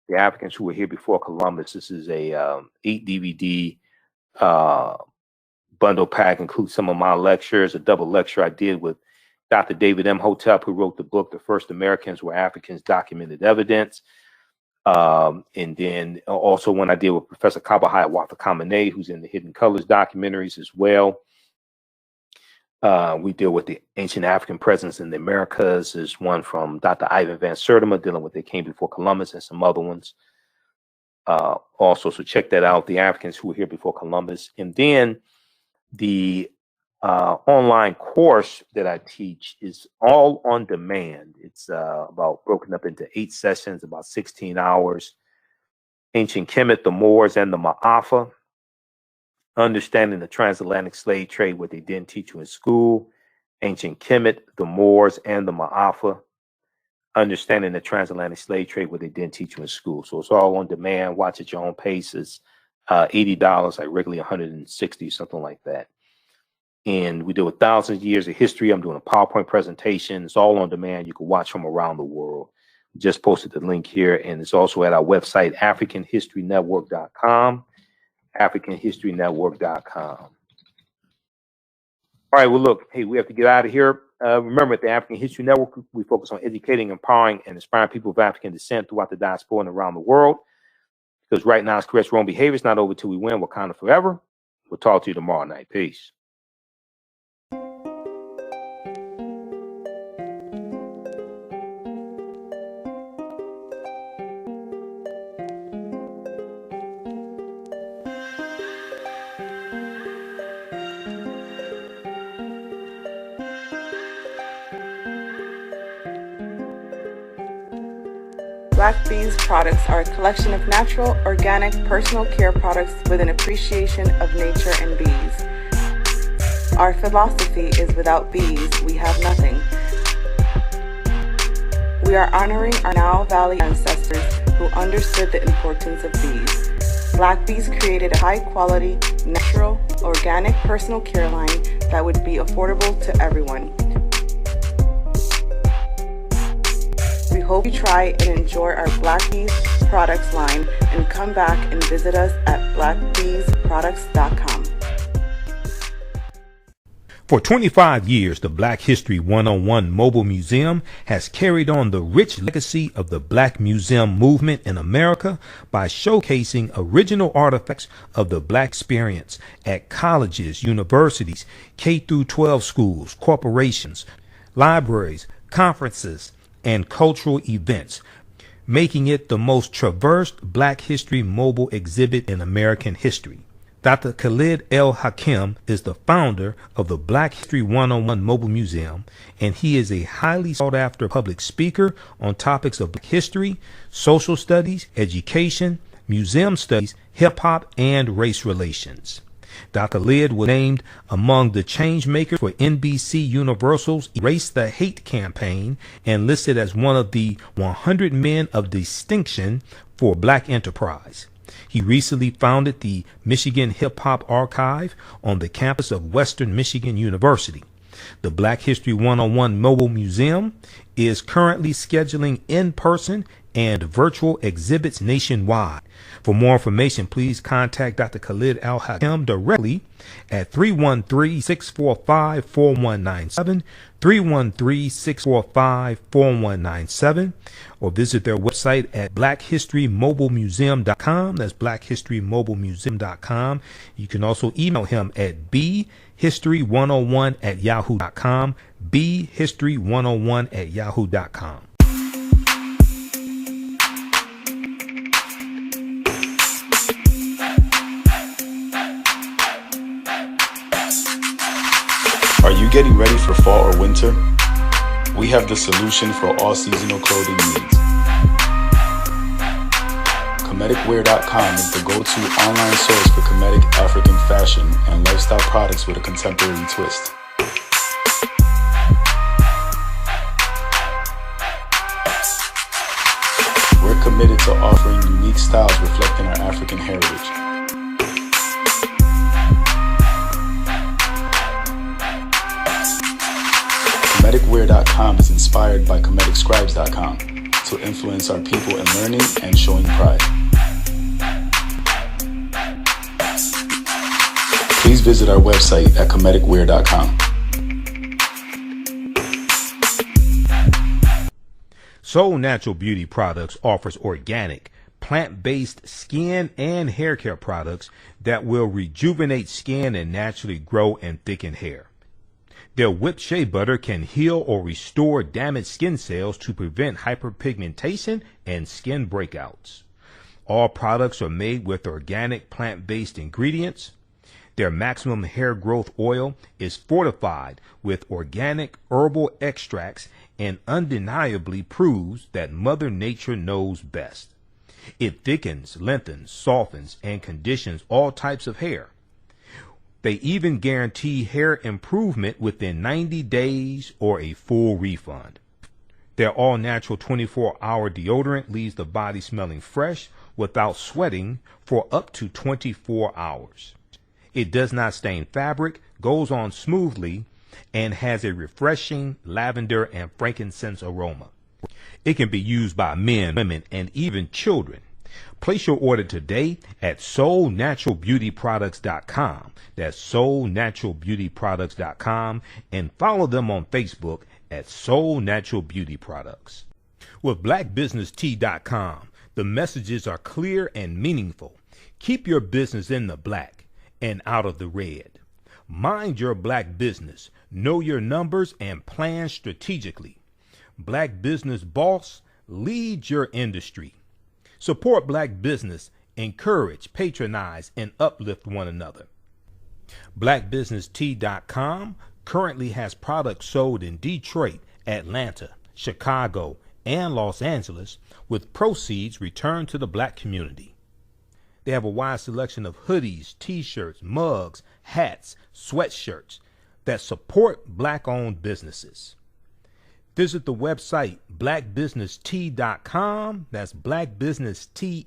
The Africans who were here before Columbus. This is a 8 DVD bundle pack, includes some of my lectures, a double lecture I did with Dr. David Imhotep, who wrote the book, The First Americans Were Africans, Documented Evidence. And then also one I did with Professor Kabahaya Watakamene, who's in the Hidden Colors documentaries as well. We deal with the ancient African presence in the Americas. There's one from Dr. Ivan Van Sertima dealing with They Came Before Columbus, and some other ones. Also, so check that out, the Africans who were here before Columbus. And then the online course that I teach is all on demand. It's about broken up into 8 sessions, about 16 hours. Ancient Kemet, the Moors, and the Ma'afa. Understanding the transatlantic slave trade, what they didn't teach you in school. Ancient Kemet, the Moors, and the Ma'afa. Understanding the transatlantic slave trade, what they didn't teach you in school. So it's all on demand. Watch at your own pace. It's $80, like regularly $160, something like that. And we deal with thousands of years of history. I'm doing a PowerPoint presentation. It's all on demand. You can watch from around the world. Just posted the link here, and it's also at our website, AfricanHistoryNetwork.com. AfricanHistoryNetwork.com. All right, well, look, hey, we have to get out of here. Remember, at the African History Network, we focus on educating, empowering, and inspiring people of African descent throughout the diaspora and around the world. Because right now, it's correct wrong behavior. It's not over till we win. Wakanda forever. We'll talk to you tomorrow night. Peace. Black Bees products are a collection of natural, organic, personal care products with an appreciation of nature and bees. Our philosophy is without bees, we have nothing. We are honoring our Nile Valley ancestors who understood the importance of bees. Black Bees created a high-quality, natural, organic personal care line that would be affordable to everyone. We hope you try and enjoy our Black Bees products line and come back and visit us at blackbeesproducts.com. For 25 years, the Black History 101 Mobile Museum has carried on the rich legacy of the Black Museum movement in America by showcasing original artifacts of the Black experience at colleges, universities, K-12 schools, corporations, libraries, conferences, and cultural events, making it the most traversed Black History mobile exhibit in American history. Dr. Khalid El Hakim is the founder of the Black History 101 Mobile Museum, and he is a highly sought-after public speaker on topics of Black history, social studies, education, Museum Studies, Hip Hop and Race Relations. Dr. Khalid was named among the change makers for NBC Universal's Erase the Hate campaign and listed as one of the 100 men of distinction for Black enterprise. He recently founded the Michigan Hip Hop Archive on the campus of Western Michigan University. The Black History 101 Mobile Museum is currently scheduling in-person and virtual exhibits nationwide. For more information, please contact Dr. Khalid Al-Hakim directly at 313-645-4197, 313-645-4197, or visit their website at blackhistorymobilemuseum.com. That's blackhistorymobilemuseum.com. You can also email him at bhistory101@yahoo.com, bhistory101@yahoo.com. Are you getting ready for fall or winter? We have the solution for all seasonal clothing needs. Comedicwear.com is the go-to online source for comedic African fashion and lifestyle products with a contemporary twist. We're committed to offering unique styles reflecting our African heritage. Comedicwear.com is inspired by ComedicScribes.com to influence our people in learning and showing pride. Please visit our website at ComedicWear.com. Soul Natural Beauty Products offers organic, plant-based skin and hair care products that will rejuvenate skin and naturally grow and thicken hair. Their whipped shea butter can heal or restore damaged skin cells to prevent hyperpigmentation and skin breakouts. All products are made with organic plant-based ingredients. Their maximum hair growth oil is fortified with organic herbal extracts and undeniably proves that Mother Nature knows best. It thickens, lengthens, softens, and conditions all types of hair. They even guarantee hair improvement within 90 days or a full refund. Their all-natural 24-hour deodorant leaves the body smelling fresh without sweating for up to 24 hours. It does not stain fabric, goes on smoothly, and has a refreshing lavender and frankincense aroma. It can be used by men, women, and even children. Place your order today at soulnaturalbeautyproducts.com. That's soulnaturalbeautyproducts.com, and follow them on Facebook at Soul Natural Beauty Products. With blackbusinesstee.com, the messages are clear and meaningful. Keep your business in the black and out of the red. Mind your black business. Know your numbers and plan strategically. Black Business Boss, lead your industry. Support black business, encourage, patronize, and uplift one another. BlackBusinessTea.com currently has products sold in Detroit, Atlanta, Chicago, and Los Angeles, with proceeds returned to the black community. They have a wide selection of hoodies, t-shirts, mugs, hats, sweatshirts that support black-owned businesses. Visit the website blackbusinesstee.com. That's blackbusinesstee